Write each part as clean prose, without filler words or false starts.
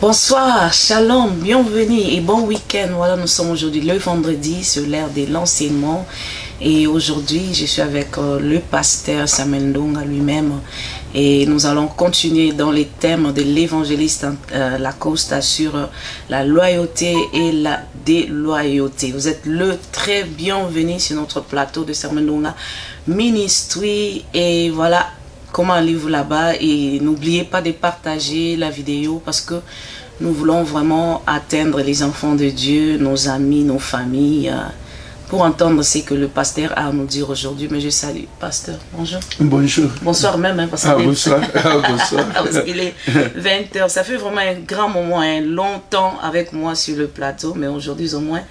Bonsoir, shalom, bienvenue et bon week-end. Voilà, nous sommes aujourd'hui le vendredi sur l'ère de l'enseignement. Et aujourd'hui, je suis avec le pasteur Samuel Ndonga lui-même. Et nous allons continuer dans les thèmes de l'évangéliste Lacoste sur la loyauté et la déloyauté. Vous êtes le très bienvenu sur notre plateau de Samuel Ndonga Ministry. Et voilà comment allez-vous là-bas. Et n'oubliez pas de partager la vidéo parce que nous voulons vraiment atteindre les enfants de Dieu, nos amis, nos familles, pour entendre ce que le pasteur a à nous dire aujourd'hui. Mais je salue, pasteur. Bonjour. Bonjour. Bonsoir même. Hein, parce bonsoir. Bonsoir. Parce qu'il est 20 h. Ça fait vraiment un grand moment, un long temps avec moi sur le plateau. Mais aujourd'hui, au moins,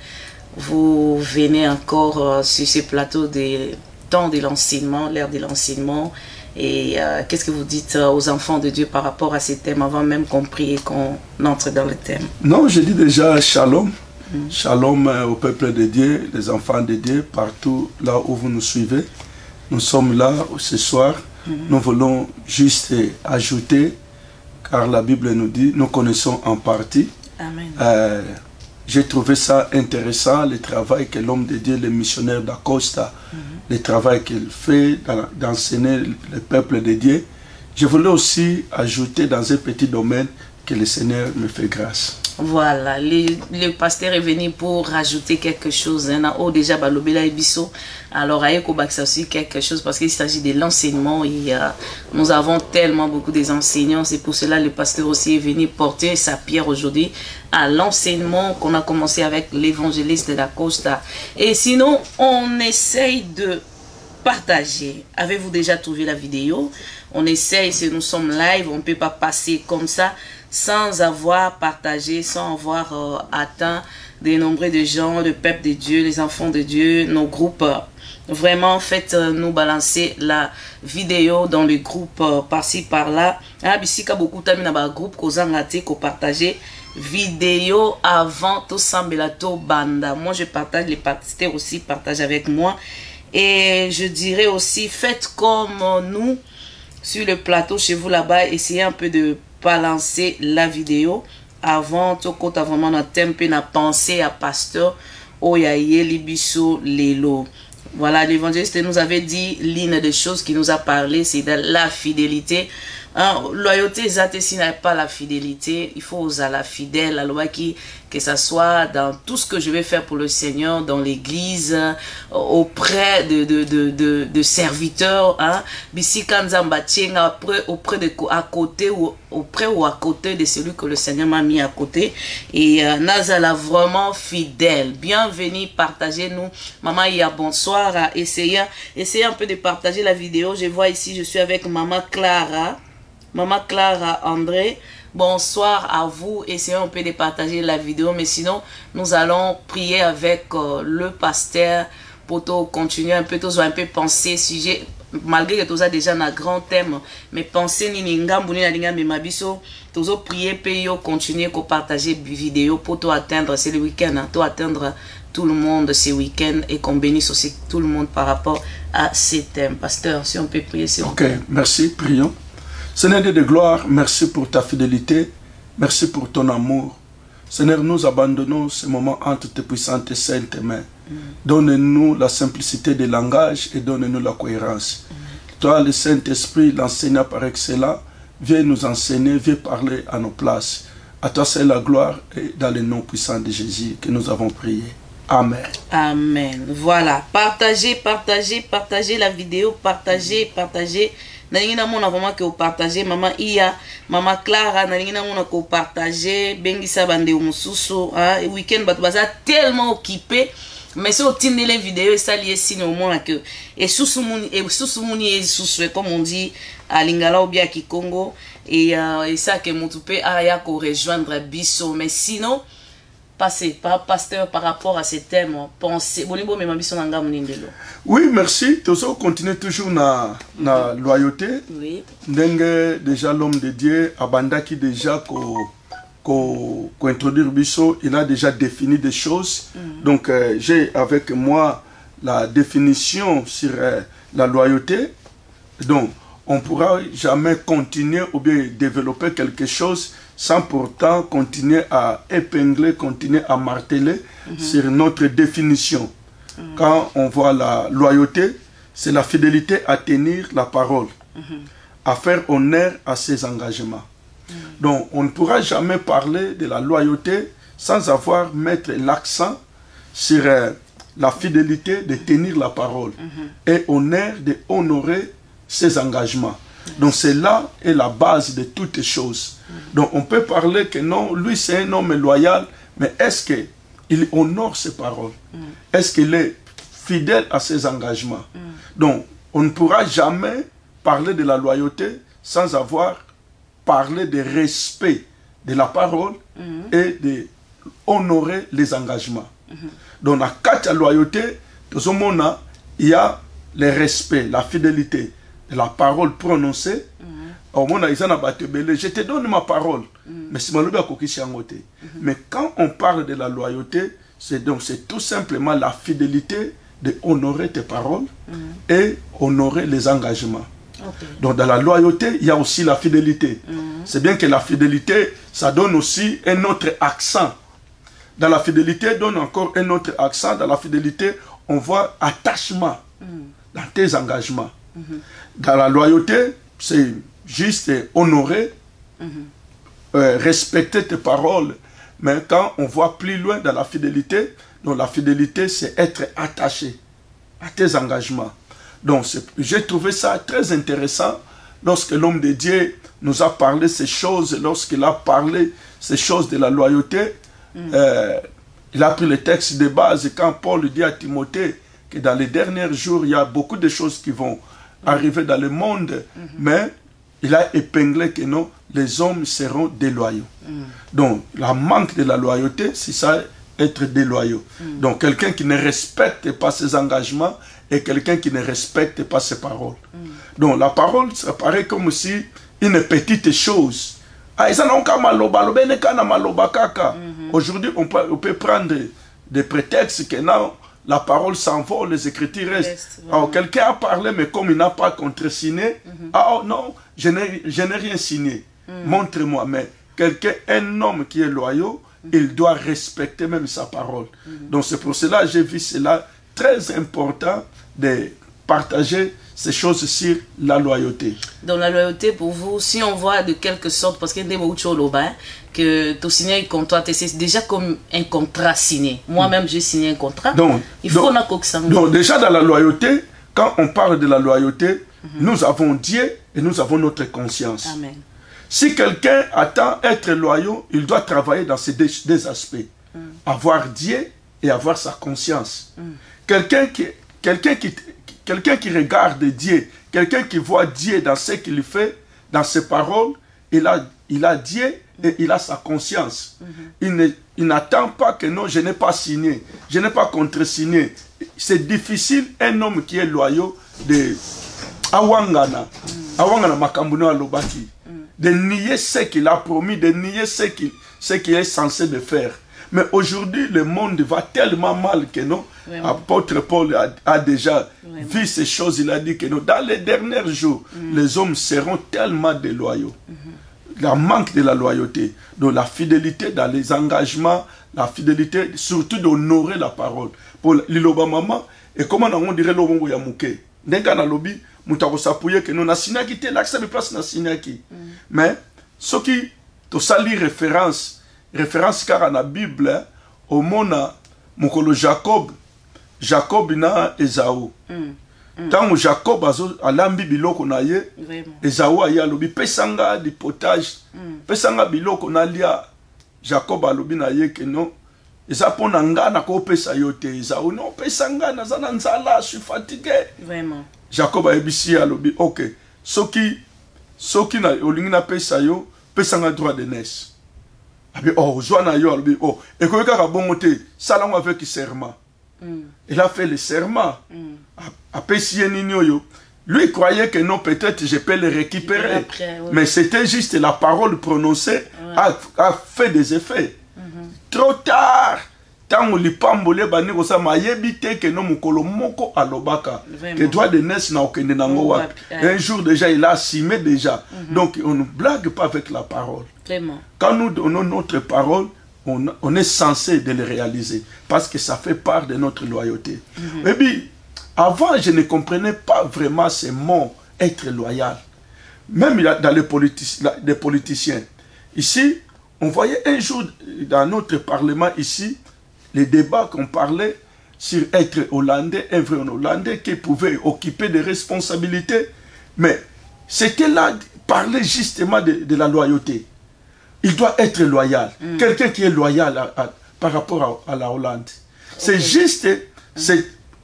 vous venez encore sur ce plateau des temps de l'enseignement, l'ère de l'enseignement. Et qu'est-ce que vous dites aux enfants de Dieu par rapport à ces thèmes avant même qu'on prie et qu'on entre dans le thème? Non, je dis déjà shalom. Shalom au peuple de Dieu, les enfants de Dieu, partout là où vous nous suivez. Nous sommes là ce soir. Nous voulons juste ajouter, car la Bible nous dit, nous connaissons en partie. Amen. J'ai trouvé ça intéressant, le travail que l'homme de Dieu, le missionnaire d'Acosta, le travail qu'il fait d'enseigner le peuple de Dieu. Je voulais aussi ajouter dans un petit domaine que le Seigneur me fait grâce. Voilà, le pasteur est venu pour rajouter quelque chose. Déjà, alors, il aussi quelque chose parce qu'il s'agit de l'enseignement. Nous avons tellement beaucoup d'enseignants. C'est pour cela que le pasteur aussi est venu porter sa pierre aujourd'hui à l'enseignement qu'on a commencé avec l'évangéliste de Lacosta. Et sinon, on essaye de partager. Avez-vous déjà trouvé la vidéo? On essaye, si nous sommes live, on ne peut pas passer comme ça sans avoir partagé, sans avoir atteint des nombreux de gens, le peuple de Dieu, les enfants de Dieu, nos groupes. Vraiment, faites-nous balancer la vidéo dans le groupe par-ci, par-là. Bisika beaucoup de groupe qu'on partager vidéo avant tout sambelato banda. Moi, je partage, les pasteurs aussi partagent avec moi. Et je dirais aussi, faites comme nous sur le plateau chez vous là-bas, essayez un peu de balancer la vidéo avant tout compte vraiment notre thème na penser à pasteur Oyaye Libiso Lelo. Voilà, l'évangéliste nous avait dit l'une des choses qui nous a parlé, c'est de la fidélité. Loyauté, s'il n'y a pas la fidélité, il faut oser la fidèle, la loi que ce soit dans tout ce que je vais faire pour le Seigneur, dans l'église, auprès de serviteurs, auprès de à côté ou auprès ou à côté de celui que le Seigneur m'a mis à côté. Et Nazala vraiment fidèle. Bienvenue, partagez-nous. Maman, il y a bonsoir. Essayez un peu de partager la vidéo. Je vois ici, je suis avec Maman Clara. Maman Clara André, bonsoir à vous. Essayons un peu de partager la vidéo, mais sinon, nous allons prier avec le pasteur pour continuer un peu, penser sujet, malgré que tout ça déjà un grand thème, mais penser prier, payer, continuer à partager vidéo pour atteindre, c'est le week-end, pour atteindre tout le monde ce week-end et qu'on bénisse aussi tout le monde par rapport à ces thèmes. Pasteur, si on peut prier, s'il vous plaît. Ok, merci, prions. Seigneur Dieu de gloire, merci pour ta fidélité, merci pour ton amour. Seigneur, nous abandonnons ce moment entre tes puissantes et saintes mains. Donne-nous la simplicité des langages et donne-nous la cohérence. Toi, le Saint-Esprit, l'enseignant par excellence, viens nous enseigner, viens parler à nos places. À toi, c'est la gloire et dans le nom puissant de Jésus que nous avons prié. Amen. Amen. Voilà. Partagez la vidéo, partagez. Nalingina mona vraiment que vous partagez maman Iya, maman Clara, nalingina mona que vous partagez, bengisa bande umususu, week-end baza tellement occupé, mais si on tient les vidéos ça lié signe au moins que et susumuni comme on dit à Lingala ou bien à Kikongo et ça que moutoupe aya ko rejoindre biso, mais sinon passez par pasteur par rapport à ces thèmes, pensez. Oui, merci. Tous continuez toujours na loyauté. Oui. Déjà l'homme de Dieu, Abanda qui déjà ko introduire biso, il a déjà défini des choses. Donc j'ai avec moi la définition sur la loyauté. Donc on ne pourra jamais continuer ou bien développer quelque chose sans pourtant continuer à épingler, continuer à marteler sur notre définition. Quand on voit la loyauté, c'est la fidélité à tenir la parole, à faire honneur à ses engagements. Donc, on ne pourra jamais parler de la loyauté sans avoir mettre l'accent sur la fidélité de tenir la parole et honneur de honorer ses engagements. Donc, c'est là est la base de toutes les choses. Donc, on peut parler que non, lui c'est un homme loyal, mais est-ce qu'il honore ses paroles? Est-ce qu'il est fidèle à ses engagements? Donc, on ne pourra jamais parler de la loyauté sans avoir parlé de respect de la parole et de honorer les engagements. Donc, dans la loyauté, il y a le respect, la fidélité de la parole prononcée. Je te donne ma parole, mais mais quand on parle de la loyauté, c'est tout simplement la fidélité de honorer tes paroles et honorer les engagements. Donc dans la loyauté, il y a aussi la fidélité. C'est bien que la fidélité, ça donne aussi un autre accent. Dans la fidélité, donne encore un autre accent. Dans la fidélité, on voit attachement dans tes engagements. Dans la loyauté, c'est juste honorer, respecter tes paroles. Mais quand on voit plus loin dans la fidélité, donc la fidélité, c'est être attaché à tes engagements. Donc, j'ai trouvé ça très intéressant lorsque l'homme de Dieu nous a parlé ces choses, lorsqu'il a parlé ces choses de la loyauté. Il a pris le texte de base quand Paul dit à Timothée que dans les derniers jours, il y a beaucoup de choses qui vont arriver dans le monde, mais il a épinglé que non, les hommes seront déloyaux. Donc, la manque de la loyauté, c'est ça, être déloyaux. Donc, quelqu'un qui ne respecte pas ses engagements et quelqu'un qui ne respecte pas ses paroles. Donc, la parole, ça paraît comme si une petite chose. Aujourd'hui, on peut prendre des prétextes que non, la parole s'envole, les écritures restent. Alors, quelqu'un a parlé, mais comme il n'a pas contresigné, ah oh, non, je n'ai rien signé. Montre-moi. Mais quelqu'un, un homme qui est loyal, il doit respecter même sa parole. Donc, c'est pour cela que j'ai vu cela très important de partager ces choses sur la loyauté. Dans la loyauté, pour vous, si on voit de quelque sorte, parce qu'il y a des choses que tu signes un contrat, c'est déjà comme un contrat signé. Moi-même, j'ai signé un contrat. Donc, déjà dans la loyauté, quand on parle de la loyauté, nous avons Dieu et nous avons notre conscience. Amen. Si quelqu'un attend être loyal, il doit travailler dans ces deux aspects. Avoir Dieu et avoir sa conscience. Quelqu'un qui regarde Dieu, quelqu'un qui voit Dieu dans ce qu'il fait, dans ses paroles, il a Dieu et il a sa conscience. Il n'attend pas que non, je n'ai pas signé, je n'ai pas contre-signé. C'est difficile, un homme qui est loyal, de awangana makambuno alobaki, de nier ce qu'il a promis, de nier ce qu'il est censé de faire. Mais aujourd'hui, le monde va tellement mal que non. Apôtre Paul a déjà vu ces choses. Il a dit que non, dans les derniers jours, les hommes seront tellement déloyaux. Le manque de la loyauté, donc la fidélité dans les engagements, la fidélité surtout d'honorer la parole. Pour l'iloba maman, et comment on dirait l'obongo ya mouke. N'enga na lobi, moutako sapouye que non na sinaki te l'accès de place na sinaki. Mais ce qui to sali référence car dans la Bible, au mona mukolo Jacob na Esaü. Tant Jacob a lambi biloko na ye, Esaü aya lobi pesanga di potage, pesanga biloko na lia. Jacob a lobi na ye que non, eza pona nga na ko pesa yo te. Esaü non pesanga na zana nzala, je suis fatigué. Vraiment. Jacob a ebisi a lobi OK. Soki na olingi na pesa yo, pesanga droit de naissance. Oh, Joana yo, oh, et quand il a bonté, salam avec serment. Il a fait le serment. Lui il croyait que non, peut-être je peux le récupérer. Après, oui. Mais c'était juste la parole prononcée a fait des effets. Trop tard, tango lipambole bani ko sa mayebi te que no mukolo moko alobaka que droit de naissance na okende nango wapi. Un jour déjà il a assumé déjà. Donc on ne blague pas avec la parole. Vraiment. Quand nous donnons notre parole, on est censé de le réaliser parce que ça fait part de notre loyauté. Et puis avant je ne comprenais pas vraiment ces mots être loyal. Même dans les politiciens. Ici, on voyait un jour dans notre parlement ici, les débats qu'on parlait sur être hollandais, un vrai hollandais qui pouvait occuper des responsabilités. Mais c'était là, parler justement de la loyauté. Il doit être loyal. Quelqu'un qui est loyal par rapport à la Hollande. C'est juste,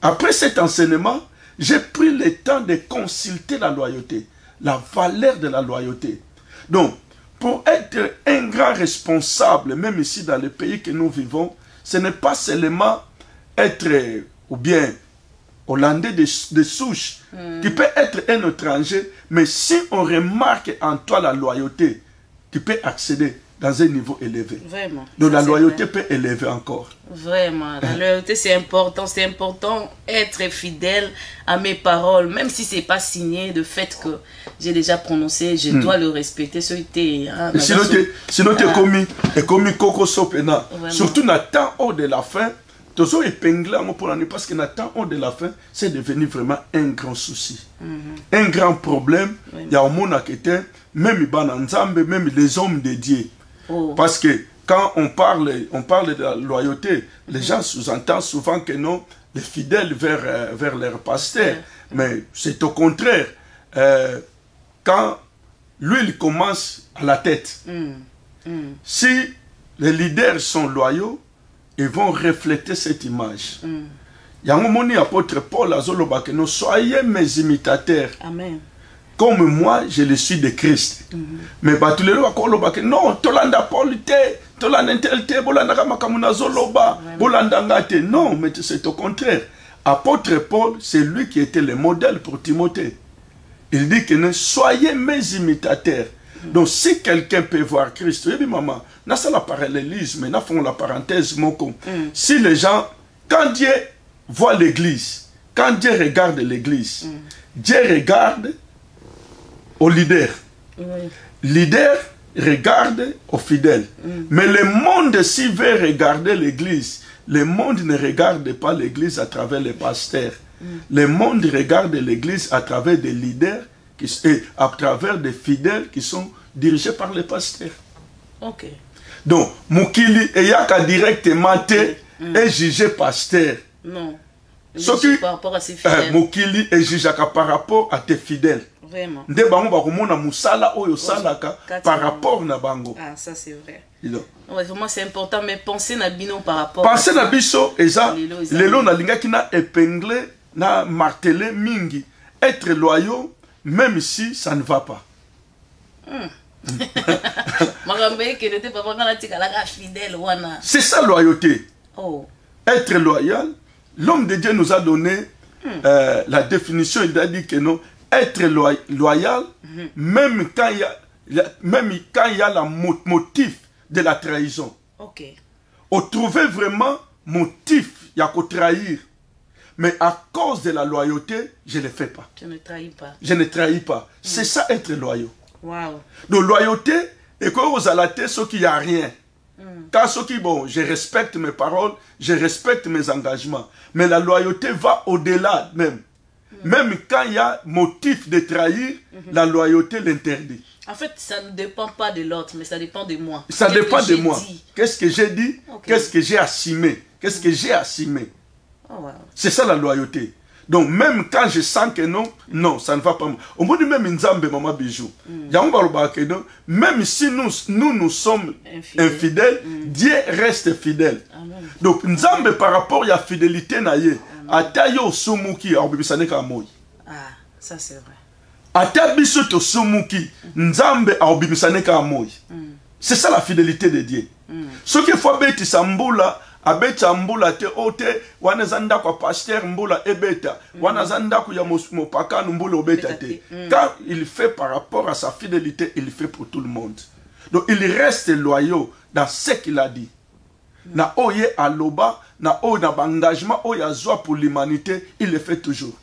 après cet enseignement, j'ai pris le temps de consulter la loyauté, la valeur de la loyauté. Donc, pour être un grand responsable, même ici dans le pays que nous vivons, ce n'est pas seulement être, ou bien, hollandais de souche, qui peut être un étranger, mais si on remarque en toi la loyauté, tu peux accéder dans un niveau élevé. Vraiment. Donc la loyauté peut élever encore. Vraiment, la loyauté c'est important être fidèle à mes paroles, même si c'est pas signé, de fait que j'ai déjà prononcé, je dois le respecter. Sinon tu es commis coco sopena. Surtout dans le temps haut de la fin, toujours épinglé pour l'année parce que dans le temps haut de la fin, c'est devenu vraiment un grand souci. Un grand problème. Il y a un monde qui était, même les hommes de Dieu. Parce que quand on parle de la loyauté, les gens sous-entendent souvent que non, les fidèles vers leur pasteur. Mais c'est au contraire. Quand lui, il commence à la tête. Si les leaders sont loyaux, ils vont refléter cette image. Il y a un moment où l'apôtre Paul a dit, soyez mes imitateurs. Amen. Comme moi, je le suis de Christ. Mais tous les gens disent non, Tolanda Paul, Tolanda Intelté, Bolanda Kamakamuna Zoloba, Bolanda Ngate. Non, mais c'est au contraire. Apôtre Paul, c'est lui qui était le modèle pour Timothée. Il dit que soyez mes imitateurs. Donc si quelqu'un peut voir Christ, oui, maman, n'a pas la parallélisme, n'a pas la parenthèse, si les gens, quand Dieu voit l'église, quand Dieu regarde l'église, Dieu regarde au leader. Leader regarde aux fidèles. Mais le monde, s'il veut regarder l'église, le monde ne regarde pas l'église à travers les pasteurs. Le monde regarde l'église à travers des leaders et à travers des fidèles qui sont dirigés par les pasteurs. Ok. Donc, Moukili et Yaka directement est jugé pasteur. Non. Par rapport à ses fidèles. Moukili est jugé par rapport à tes fidèles. Vraiment. Nde bango bakomona musala oyo salaka par rapport na bango. Ah, ça c'est vrai. Ouais, vraiment c'est important, mais penser na bino par rapport. Penser na biso eza lelo na lingaki na épingler na marteler mingi, être loyaux même si ça ne va pas. C'est ça loyauté. Être loyal, l'homme de Dieu nous a donné la définition, il a dit que non. Être loyal, même quand il y a le motif de la trahison. On trouvait vraiment motif, il y a qu'à trahir. Mais à cause de la loyauté, je ne le fais pas. Je ne trahis pas. Je ne trahis pas. C'est ça être loyaux. Wow. Donc loyauté, et quand vous allez ce qu'il n'y a rien. Car ce qui, bon, je respecte mes paroles, je respecte mes engagements. Mais la loyauté va au-delà même. Même quand il y a motif de trahir, la loyauté l'interdit. En fait, ça ne dépend pas de l'autre, mais ça dépend de moi. Ça dépend de moi. Qu'est-ce que j'ai dit? Qu'est-ce que j'ai assumé? Qu'est-ce que j'ai assumé? C'est ça la loyauté. Donc même quand je sens que non, non, ça ne va pas. Au moins même Nzambe, maman bijou. Même si nous sommes infidèles, Dieu reste fidèle. Donc Nzambe par rapport à la fidélité, Atayo Sumuki, ah, ça c'est vrai. Atabiso to Sumuki, Nzambe a moi. C'est ça la fidélité de Dieu. Ce qu'il faut bêter Sambula, abeta mbula te ote, wanazanda kwa pasteur mbula ebeta, wanazanda kwa mopaka mbula obeta te. Quand il fait par rapport à sa fidélité, il fait pour tout le monde. Donc il reste loyal dans ce qu'il a dit. na oye aloba, na oye na engagement, oye azwa pour l'humanité, il le fait toujours.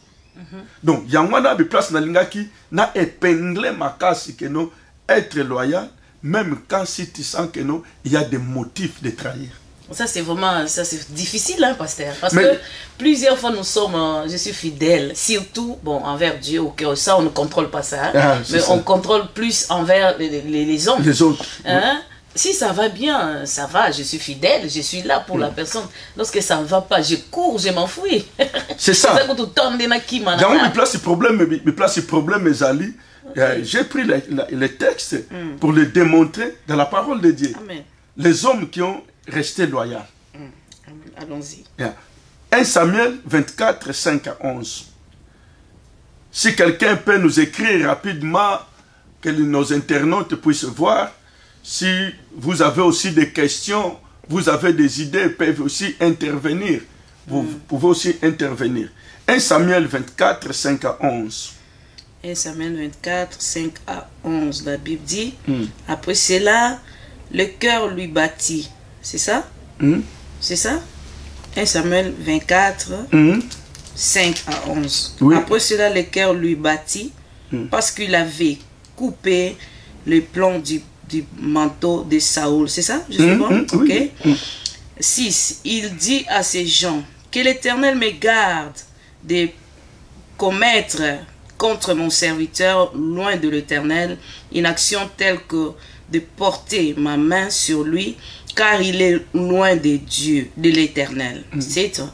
Donc, yangwana bi place na lingaki, na épinglé makasi que non, être loyal, même quand si tu sens que non, il y a des motifs de trahir. Ça c'est vraiment, ça c'est difficile, hein, pasteur. Parce que plusieurs fois nous sommes, je suis fidèle, surtout, bon, envers Dieu, okay, ça on ne contrôle pas ça, hein, mais ça. On contrôle plus envers les hommes. Les autres. Hein? Oui. Si ça va bien, ça va, je suis fidèle, je suis là pour la personne. Lorsque ça ne va pas, je cours, je m'enfuis. C'est ça. C'est ça que tu tombes dans qui m'a. Dans mes places, le problème, mes amis. J'ai pris les textes pour les démontrer dans la parole de Dieu. Amen. Les hommes qui ont resté loyaux. Allons-y. 1 Samuel 24, 5 à 11. Si quelqu'un peut nous écrire rapidement, que nos internautes puissent voir, si vous avez aussi des questions, vous avez des idées, peuvent aussi intervenir. Vous pouvez aussi intervenir. 1 Samuel 24, 5 à 11. 1 Samuel 24, 5 à 11, la Bible dit, après cela, le cœur lui battit. C'est ça? C'est ça? 1 Samuel 24, 5 à 11. Oui. Après cela, le cœur lui battit parce qu'il avait coupé le plan du manteau de Saoul. C'est ça? Je suis bon? Ok. Oui. 6. Il dit à ces gens, que l'Éternel me garde de commettre contre mon serviteur, loin de l'Éternel, une action telle que de porter ma main sur lui, car il est loin de Dieu, de l'Éternel. C'est ça.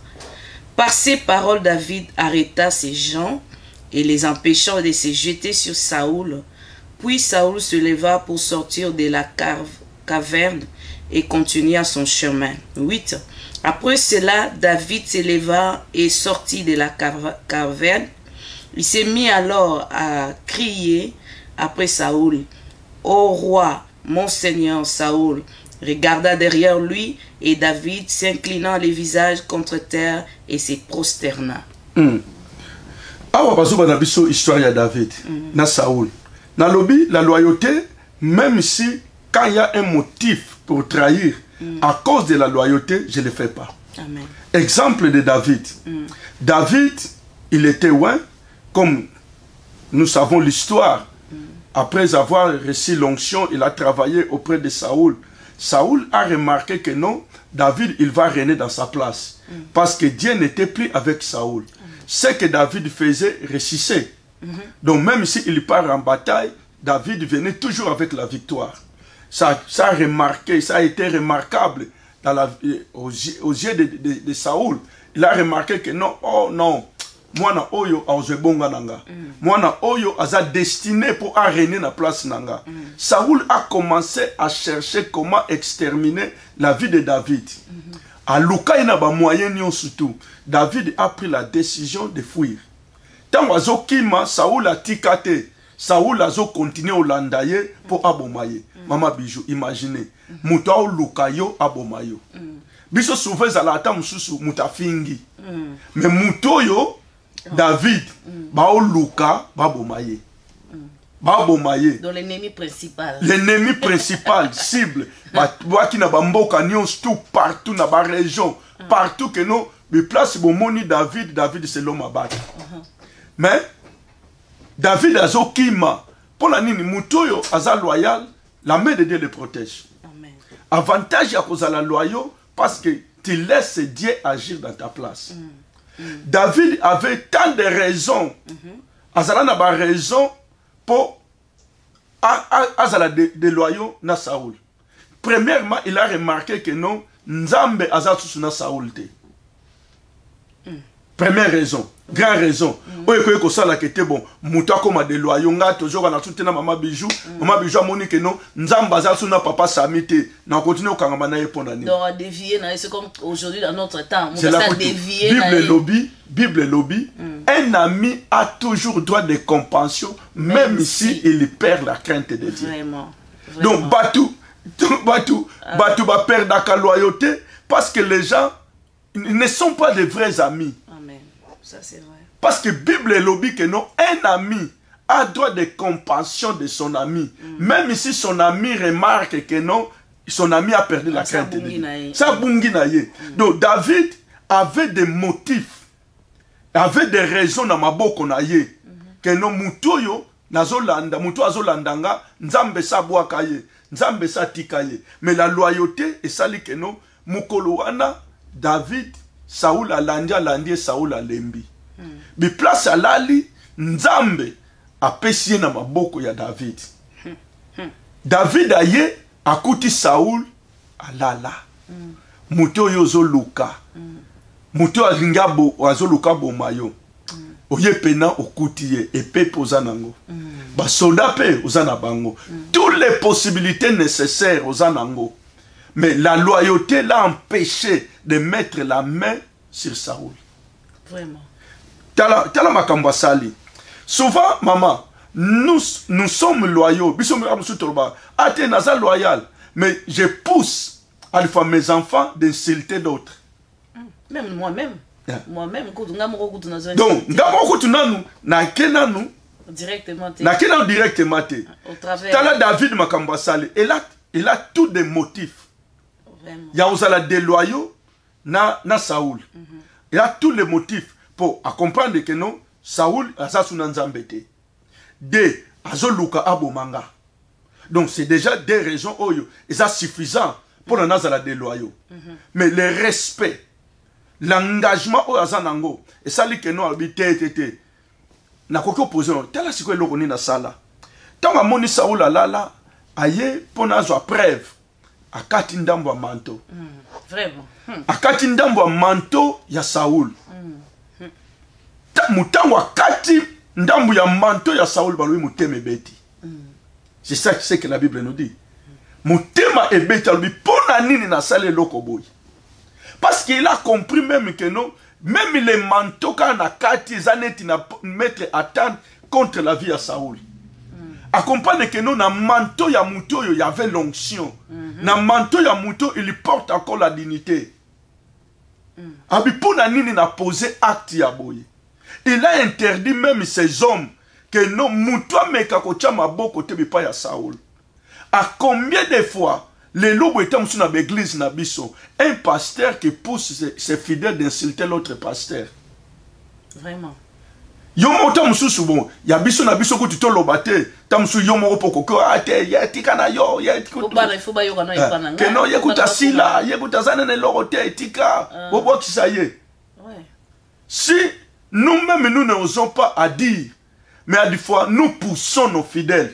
Par ces paroles, David arrêta ces gens et les empêchant de se jeter sur Saoul. Puis Saoul se leva pour sortir de la caverne et continua son chemin. 8. Après cela, David se leva et sortit de la caverne. Il s'est mis alors à crier après Saoul. Ô roi, mon seigneur Saoul, regarda derrière lui et David s'inclinant les visages contre terre et se prosterna. Awa bazuba na biso histoire ya David na Saoul. Na lobby, la loyauté, même si quand il y a un motif pour trahir, à cause de la loyauté, je ne le fais pas. Amen. Exemple de David. David, il était loin, comme nous savons l'histoire. Après avoir reçu l'onction, il a travaillé auprès de Saoul. Saoul a remarqué que non, David, il va régner dans sa place. Parce que Dieu n'était plus avec Saoul. Ce que David faisait ressusciter. Donc même s'il part en bataille, David venait toujours avec la victoire. Ça a remarqué, ça a été remarquable dans aux yeux de Saoul. Il a remarqué que non, oh non, moi oyo aozebonga nanga. Moi oyo aza destiné pour régner na place nanga. Saoul a commencé à chercher comment exterminer la vie de David. À Luka il n'a pas moyen surtout. David a pris la décision de fuir. Tant oiseau kima Saoul a tikate. Saoul a continué au landaye pour abomaye. Mama bijou, imaginez. Muta o lukayo abomayo. Biso souvent zalata mususu mutafingi. Mais mutoyo David ba o luka babomaye. Babomaye. Donc l'ennemi principal. L'ennemi principal cible. Ba ki na bamboka nyons tout partout na ba région, partout que non, mais place bomoni David, David c'est l'homme à battre. Mais David a zokima pour la nini mutoyo aza loyal, la main de Dieu le protège. Amen. Avantage à cause de la loyauté parce que tu laisses Dieu agir dans ta place. David avait tant de raisons. Azala n'a pas raison pour azala de loyaux na Saoul. Premièrement, il a remarqué que non, Nzambe azatu na Saoul te. Première raison, grande raison. Oye koye ko sala que te bon, muta koma de loyaux nga toujours na tutena mama bijou, mama bijou a moni que non, Nzamba azatu na papa Samite, na continue kangama na yepona ni. Donc dévier na c'est comme aujourd'hui dans notre temps, c'est la dévier Bible lobby, un ami a toujours droit de compassion même si il perd la crainte de Dieu. Vraiment. Donc Batou va perdre la loyauté parce que les gens ne sont pas des vrais amis. Amen. Ça c'est vrai. Parce que Bible lobby que non, un ami a droit de compassion de son ami. Même si son ami remarque que non, son ami a perdu la crainte de Dieu. Ça bungi na ye. Donc David avait des motifs, avait des raisons dans maboko na ye. Que no mutoyo nazolanda, muto azolandanga, nzambe sa bwaka ye, nzambe sa tika ye. Mais la loyauté et sali que no mukolo wana David Saoul alandi Saoul alembi. Bi place alali nzambe apesi na maboko ya David. David aye akuti Saoul alala. Muto yozo luka. Muto alingabo azoluka bomayo. Oye pena okuti ye epée poza nango. Ba soldat pe ozana bango. Toutes les possibilités nécessaires ozanango. Mais la loyauté l'a empêché de mettre la main sur Saoul. Vraiment. Tala makambo sali. Souvent maman, nous sommes loyaux. Ate naza loyal, mais je pousse à mes enfants d'insulter d'autres. Même moi-même. Yeah. Moi-même, donc, directement. Au travers. Tala David makambo sali. Il a tous des motifs. Il y a aussi des loyaux na Saoul. Il a tous les motifs pour comprendre que non, Saoul a sa sunanzambete. De azoluka abomanga. Donc c'est déjà des raisons oyo. Et ça suffisant pour la nazala des loyaux. Mais le respect, l'engagement oyo azanango, et ça li que non habité na koko opposé tala siko eloko ni na sala. Tant a moni Saoul alala aye pona zo preuve akati ndambo ya manto. Vraiment. Akati ndambo ya manto ya Saoul. Mutango akati ndambo ya manto ya Saoul baloi muteme beti. C'est ça que la Bible nous dit. Mutema ebeti alubi pona nini na sale loko boy. Parce qu'il a compris même que non, même les manteaux quand akati zaneti na mettre attendre contre la vie à Saoul. Accompagne que non, na manteau ya muto il y avait l'onction. Na manteau ya muto il porte encore la dignité. Abi pona nini na posé acte ya boy. Il a interdit même ces hommes que non muto meka kocha maboko te bipa ya Saoul. À combien de fois les lobes étaient dans l'église na biso, un pasteur qui pousse ses fidèles d'insulter l'autre pasteur. Vraiment. Yomo ta mususu bon, ya biso na biso ko tuto lobate, ta musu yomo poko ko ate ya tikana yo, ya tikana. Faut ba yo kana ipana. Que non yekuta sila, yekuta zanene lorote tika, bobo kisaye. Ouais. Si nous-mêmes nous n'osons pas à dire, mais à des fois nous poussons nos fidèles.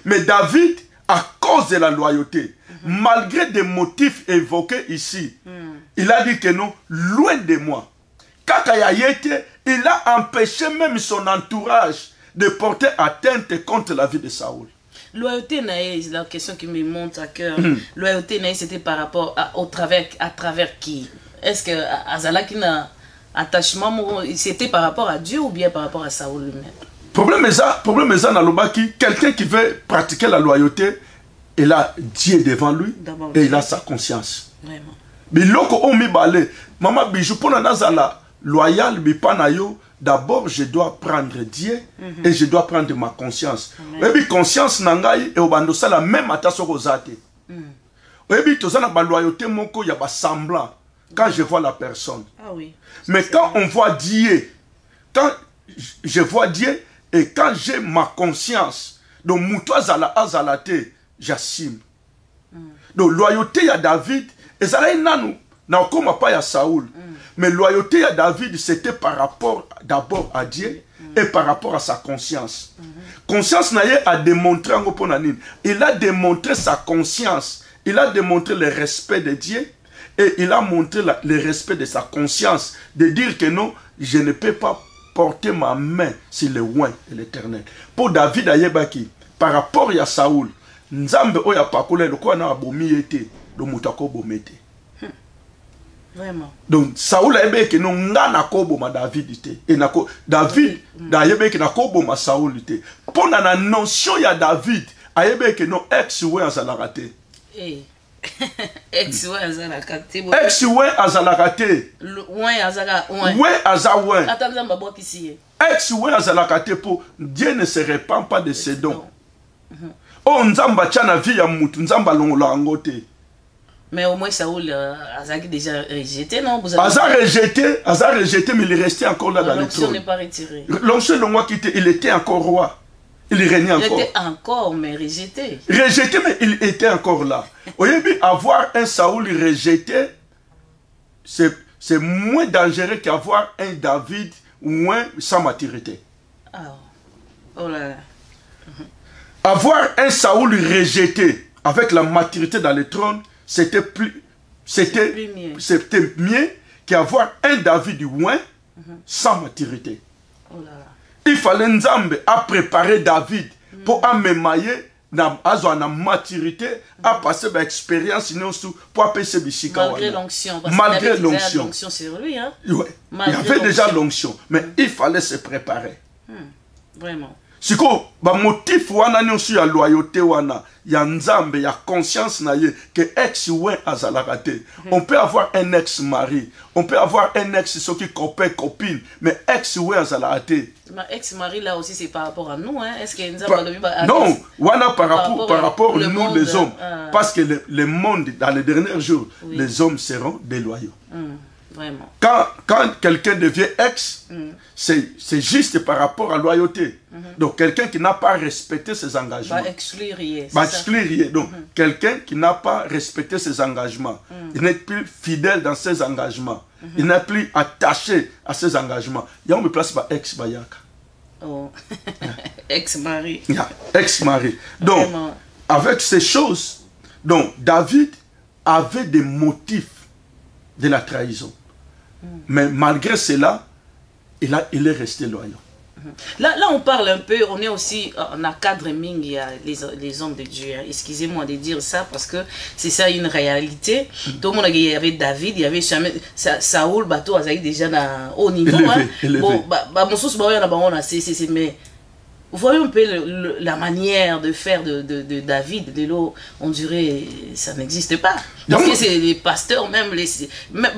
Mais David, à cause de la loyauté, malgré des motifs évoqués ici, il a dit que non, loin de moi. Kakayayete, il a empêché même son entourage de porter atteinte contre la vie de Saoul. Loyauté, c'est la question qui me monte à cœur. Loyauté, c'était par rapport à travers qui? Est-ce que Azala qui n'a attachement, c'était par rapport à Dieu ou bien par rapport à Saoul lui-même? Problème est ça dans le quelqu'un qui veut pratiquer la loyauté, il a Dieu devant lui et il a sa conscience. Vraiment. Mais loko on mi balé, maman bijou pour nazala loyal bipanayo, d'abord je dois prendre Dieu et je dois prendre ma conscience. Et puis conscience nangai et obando ça la même attention aux athées. Et puis tout ça na ba loyauté moko ya ba semblant quand je vois la personne. Ah oui. Mais quand on voit Dieu, quand je vois Dieu et quand j'ai ma conscience, donc mouto azalate, j'assume. Donc loyauté à David, et ça là nanou, n'a comme pas à Saoul. Mais loyauté à David, c'était par rapport d'abord à Dieu et par rapport à sa conscience. Conscience n'a a démontré en Oponanine. Il a démontré sa conscience, il a démontré le respect de Dieu et il a montré le respect de sa conscience, de dire que non, je ne peux pas porter ma main sur le oint de l'Éternel. Pour David Ayebaki, par rapport à Saoul, Nzambe oya pakole le quoi na abomi été, le mutako bomete. Vraiment. Donc Saoul ayebeki no ngana kobo ma David ité. Et nako David ayebeki na kobo ma Saoul ité. Pour na notion ya David ayebeki no ex we azalakate. Eh. Ex we azalakate. Ex we azalakate. Oin azala oin. We azawen. Attends ba bokisi. Ex we azalakate pour Dieu ne se répand pas de ses dons. Oh, nzamba tchana vie ya mutu, nzamba longola angote. Mais au moins Saoul a déjà rejeté, non? Asa rejeté, mais il est resté encore là dans le trône. L'onction n'est pas retirée. L'onction il était encore roi. Il régnait encore. Il était encore, mais rejeté. Rejeté, mais il était encore là. Vous voyez, avoir un Saoul rejeté, c'est moins dangereux qu'avoir un David moins sans maturité. Oh là là. Avoir un Saoul rejeté avec la maturité dans le trône, c'était mieux qu'avoir un David moins sans maturité. Oh là là. Il fallait Nzambe à préparer David pour amemailler na maturité à passer l'expérience pour appeler ce bichika. Malgré l'onction. Malgré l'onction. L'onction sur lui, hein? Ouais. Il y avait déjà l'onction, mais il fallait se préparer. Vraiment. Si ko ba motif wana nyonso ya loyauté wana ya Nzambe ya conscience na ye que ex ouais azalaka te. On peut avoir un ex-mari, on peut avoir un ex qui copain copine, mais ex ouais azalaka te. Ma ex-mari là aussi c'est par rapport à nous, hein. Est-ce que Nzambe non, wana par rapport à nous les hommes, parce que le monde dans les derniers jours, les hommes seront déloyaux. Vraiment. Quand quelqu'un devient ex, c'est juste par rapport à la loyauté. Donc, quelqu'un qui n'a pas respecté ses engagements. Va exclure rien. Donc, quelqu'un qui n'a pas respecté ses engagements. Il n'est plus fidèle dans ses engagements. Il n'est plus attaché à ses engagements. Il y a une place pour ex-bayaka. Oh. Ex-mari. Ex-mari. Donc, avec ces choses, donc, David avait des motifs de la trahison. Mais malgré cela, il est resté loyal. Là, on parle un peu, on est aussi en cadre ming, il y a les hommes de Dieu. Hein. Excusez-moi de dire ça parce que c'est ça une réalité. Tout le monde, il y avait David, il y avait Saoul, bateau, déjà au niveau. Élevé. Bon, mais vous voyez un peu la manière de faire de David, de l'eau, on dirait ça n'existe pas. Parce que c'est les pasteurs, même les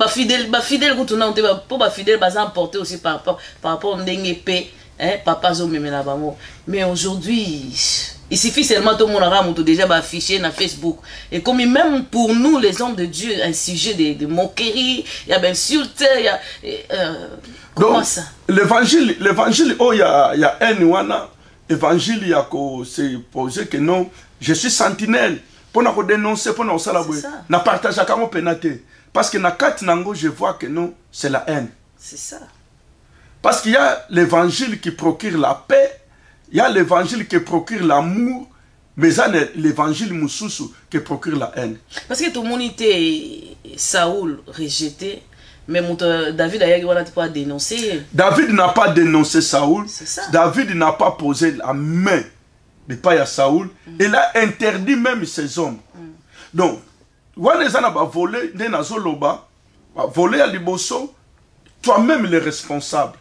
fidèles, pour fidèles, emporter aussi par rapport à n'engépé, papa mais aujourd'hui, il suffit seulement tout le monde a déjà affiché sur Facebook. Et comme même pour nous, les hommes de Dieu, un sujet de moquerie, il y a bien insulte, il y a comment ça? L'évangile, oh, il y a un ouana. Évangile, il y a c'est posé que non, je suis sentinelle. Pour nous dénoncer, pour nous salabouer. Na partage à mon pénaté. Parce que na kat nango, je vois que non, c'est la haine. C'est ça. Parce qu'il y a l'évangile qui procure la paix, il y a l'évangile qui procure l'amour, mais il y a l'évangile moussoussou qui procure la haine. Parce que tout le monde était Saoul rejeté. Mais David n'a pas dénoncé. David n'a pas dénoncé Saoul. Ça. David n'a pas posé la main de paille à Saoul. Il a interdit même ses hommes. Donc, Wanezan a volé, volé à Liboso, toi-même le responsable.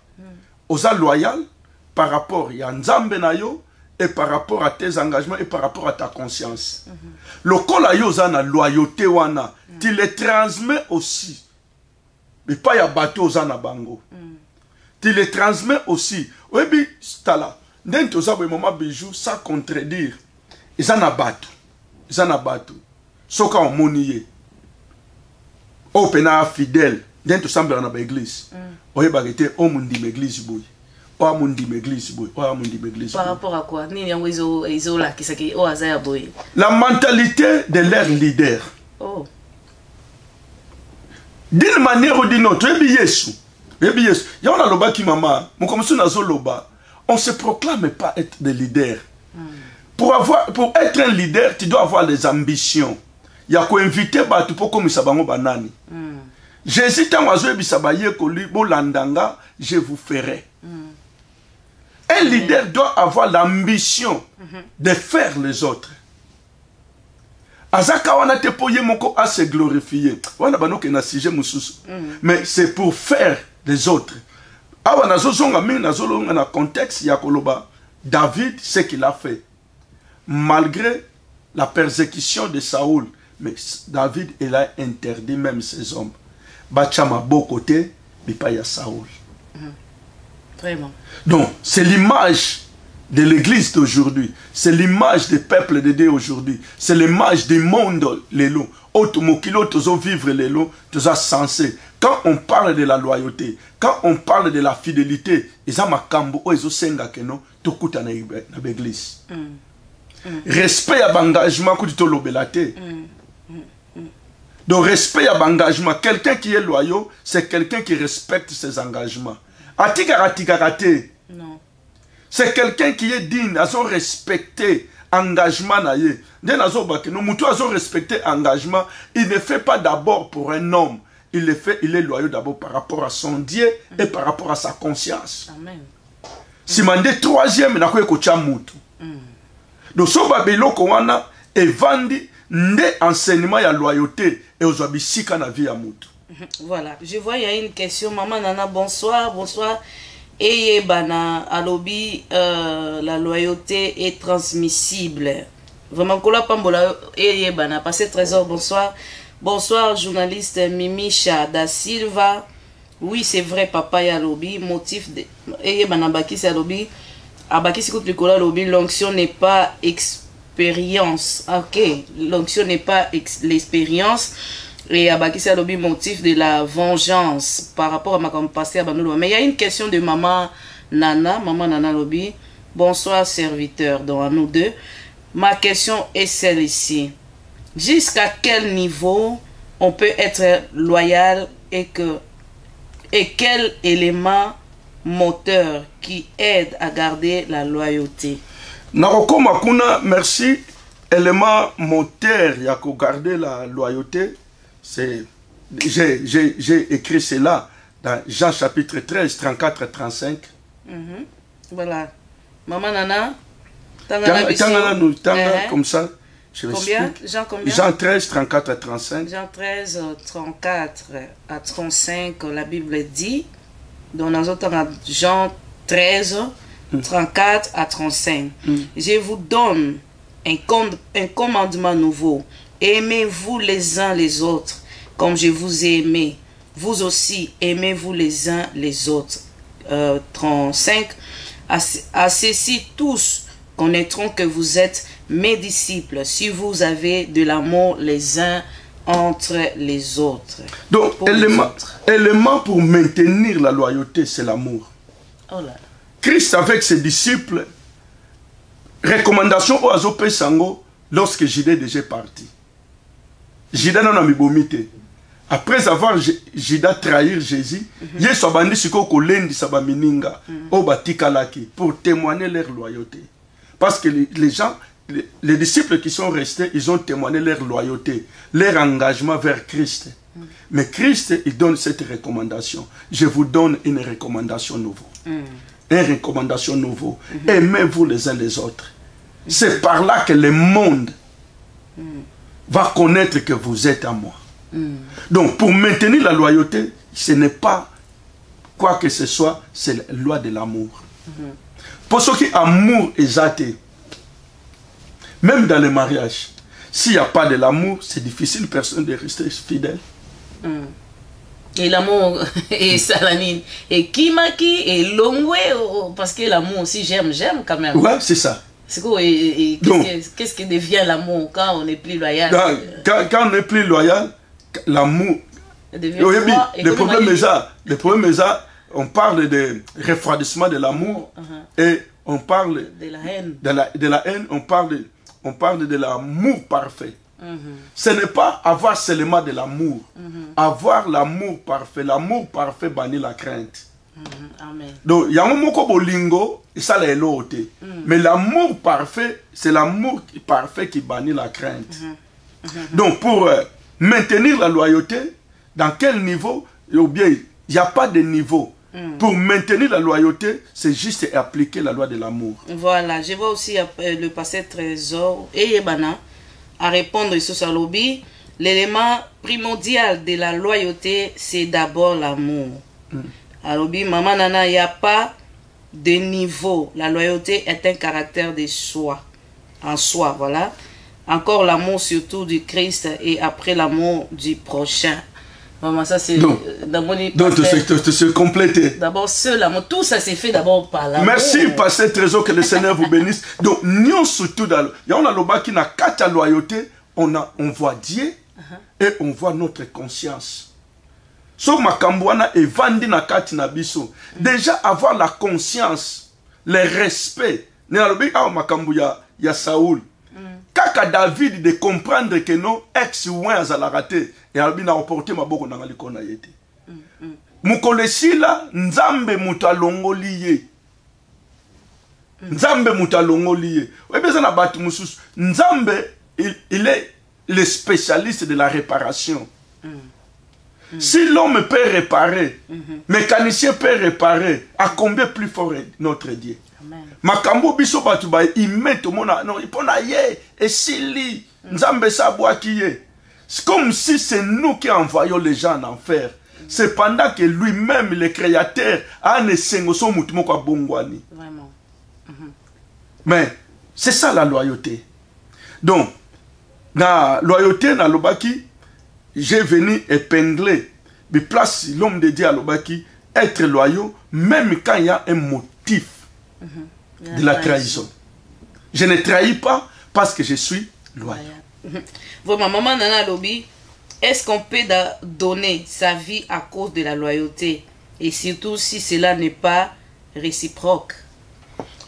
Osa loyal par rapport à Nzambe Nayo et par rapport à tes engagements et par rapport à ta conscience. Le col a la loyauté wana, tu les transmets aussi. Mais pas ya bateau aux anabango. Tu les transmets aussi. Oui, mais c'est là. D'un tout ça, moment bijou, ça contredire. Ils en abattent. Ils en abattent. Sauf qu'on monier. Au pena fidèle. D'un tout ça, on a l'église. Oui, bagité, on m'a dit l'église boy. On m'a dit l'église boy. On m'a dit l'église. Par rapport à quoi? Ni yango izo là qui s'est au hasard boy. La mentalité de leur leader. Oh. D'une manière ou d'une autre, il y a loba qui mama, on ne se proclame pas être des leaders. Pour être un leader, tu dois avoir des ambitions. Il y a quoi inviter pour comme ça banani. Jésus tant je vous ferai. Un leader doit avoir l'ambition de faire les autres. Azaka wana te poye moko à se glorifier. Wana banoke na sujet mususu. Mais c'est pour faire les autres. Awa na zozonga mingi na zolonga na contexte ya koloba David ce qu'il a fait. Malgré la persécution de Saoul, mais David il a interdit même ses hommes. Bachama beau côté, mais pas ya Saoul. Vraiment. Donc c'est l'image de l'église d'aujourd'hui. C'est l'image des peuples de Dieu aujourd'hui. C'est l'image du monde, les lots. Automokilo, tozo vivre les lots, tozo sensé. Quand on parle de la loyauté, quand on parle de la fidélité, ils ont makambo, ils ont senga keno, tokuta na l'église. Respect à l'engagement que tu as l'obélaté. Donc, respect à l'engagement. Quelqu'un qui est loyal, c'est quelqu'un qui respecte ses engagements. Atikaratikaraté. Non. C'est quelqu'un qui est digne, à son respecter engagement. Nous avons respecté engagement. Il ne fait pas d'abord pour un homme. Il est loyal d'abord par rapport à son Dieu et par rapport à sa conscience. Amen. Si mandé troisième, n'a quoi que mutu. Donc, ce babelo kowana est vendu des enseignements à loyauté et aux habits na vie à mutu. Voilà, je vois, il y a une question. Maman Nana, bonsoir, bonsoir. Eye bana alobi, la loyauté est transmissible. Vraiment, kola pambola eye bana, passez trésor, bonsoir. Bonsoir, journaliste Mimicha da Silva. Oui, c'est vrai, papa Yalobi. Motif de eye bana bakisi alobi. Abakisi kout le kola alobi, l'onction n'est pas expérience. Ok, l'onction n'est pas l'expérience. Et Abakisi alobi, motif de la vengeance par rapport à ma passé à Banoulo. Mais il y a une question de maman Nana alobi. Bonsoir serviteur, donc à nous deux. Ma question est celle-ci. Jusqu'à quel niveau on peut être loyal et quel élément moteur qui aide à garder la loyauté? Naroko Makuna, merci. Élément moteur, il y a qu'à garder la loyauté. J'ai écrit cela dans Jean chapitre 13, 34 et 35. Voilà. Maman Nana, comme ça. Je combien? Jean combien? Jean 13, 34 à 35. Jean 13, 34 à 35, la Bible dit, dans les autres Jean 13, 34 à 35. Je vous donne un commandement nouveau. Aimez-vous les uns les autres, comme je vous ai aimé. Vous aussi, aimez-vous les uns les autres. 35. À ceci, tous connaîtront que vous êtes mes disciples, si vous avez de l'amour les uns entre les autres. Donc, élément pour maintenir la loyauté, c'est l'amour. Oh là. Christ avec ses disciples, recommandation au Azopé Sango, lorsque Jida déjà parti. Jida n'a pas mis. Après avoir Jida trahir Jésus, il y a bandi siko kolendi sabamininga au batikalaki pour témoigner leur loyauté. Parce que les gens, les disciples qui sont restés, ils ont témoigné leur loyauté, leur engagement vers Christ. Mais Christ, il donne cette recommandation. Je vous donne une recommandation nouvelle. Une recommandation nouvelle. Aimez-vous les uns les autres. C'est par là que le monde va connaître que vous êtes à moi. Donc, pour maintenir la loyauté, ce n'est pas quoi que ce soit, c'est la loi de l'amour. Pour ceux qui amour est athée, même dans le mariage, s'il n'y a pas de l'amour, c'est difficile personne de rester fidèle. Et l'amour et salamine et kimaki et longwe parce que l'amour aussi j'aime quand même. Ouais, c'est ça. C'est quoi qu'est-ce qui devient l'amour quand on n'est plus loyal? Quand on n'est plus loyal, l'amour. Le problème est ça. On parle de refroidissement de l'amour et on parle de la haine. De la haine, on parle de l'amour parfait. Ce n'est pas avoir seulement de l'amour. Avoir l'amour parfait bannit la crainte. Amen. Donc, il y a un mot bolingo et ça l'est l'autre. Mais l'amour parfait, c'est l'amour parfait qui bannit la crainte. Donc, pour maintenir la loyauté, dans quel niveau? Ou bien, il n'y a pas de niveau. Pour maintenir la loyauté, c'est juste appliquer la loi de l'amour. Voilà, je vois aussi le passé trésor et Yébana à répondre sur ce lobby. L'élément primordial de la loyauté, c'est d'abord l'amour. Alors, maman Nana, il n'y a pas de niveau. La loyauté est un caractère de soi, en soi, voilà. Encore l'amour surtout du Christ et après l'amour du prochain. Vraiment, ça c'est... Donc, de se compléter. D'abord, tout ça s'est fait d'abord par l'amour. Merci, Pasteur Trésor, que le Seigneur vous bénisse. Donc, nous, surtout, on a le bas qui n'a qu'à ta loyauté, on voit Dieu et on voit notre conscience. So makambwana et vandi na kati na biso. Déjà avoir la conscience, le respect. Ne alobi a makambu ya Saoul. Kaka David de comprendre que non ex ouin azala raté et alobi na reporter maboko na ngaliko na yete. Mukolesi la nzambe mutalongoli ye. Nzambe mutalongoli ye. Webeza na batu mususu. Nzambe il est le spécialiste de la réparation. Si l'homme peut réparer, mécanicien peut réparer, à combien plus fort est notre Dieu? Makambo biso batu ba il met tout monde non il pona ye et sili nzambe sa bois qui est. C'est comme si c'est nous qui envoyons les gens en enfer. C'est pendant que lui-même le créateur a ne sengoso mutumo kwa bongwani. Vraiment. Mais c'est ça la loyauté. Donc la loyauté na lobaki j'ai venu épingler, mais place l'homme de Dieu à l'obaki, être loyaux, même quand il y a un motif de la trahison. Je ne trahis pas parce que je suis loyal. Vraiment, maman Nana Lobi, est-ce qu'on peut donner sa vie à cause de la loyauté? Et surtout si cela n'est pas réciproque.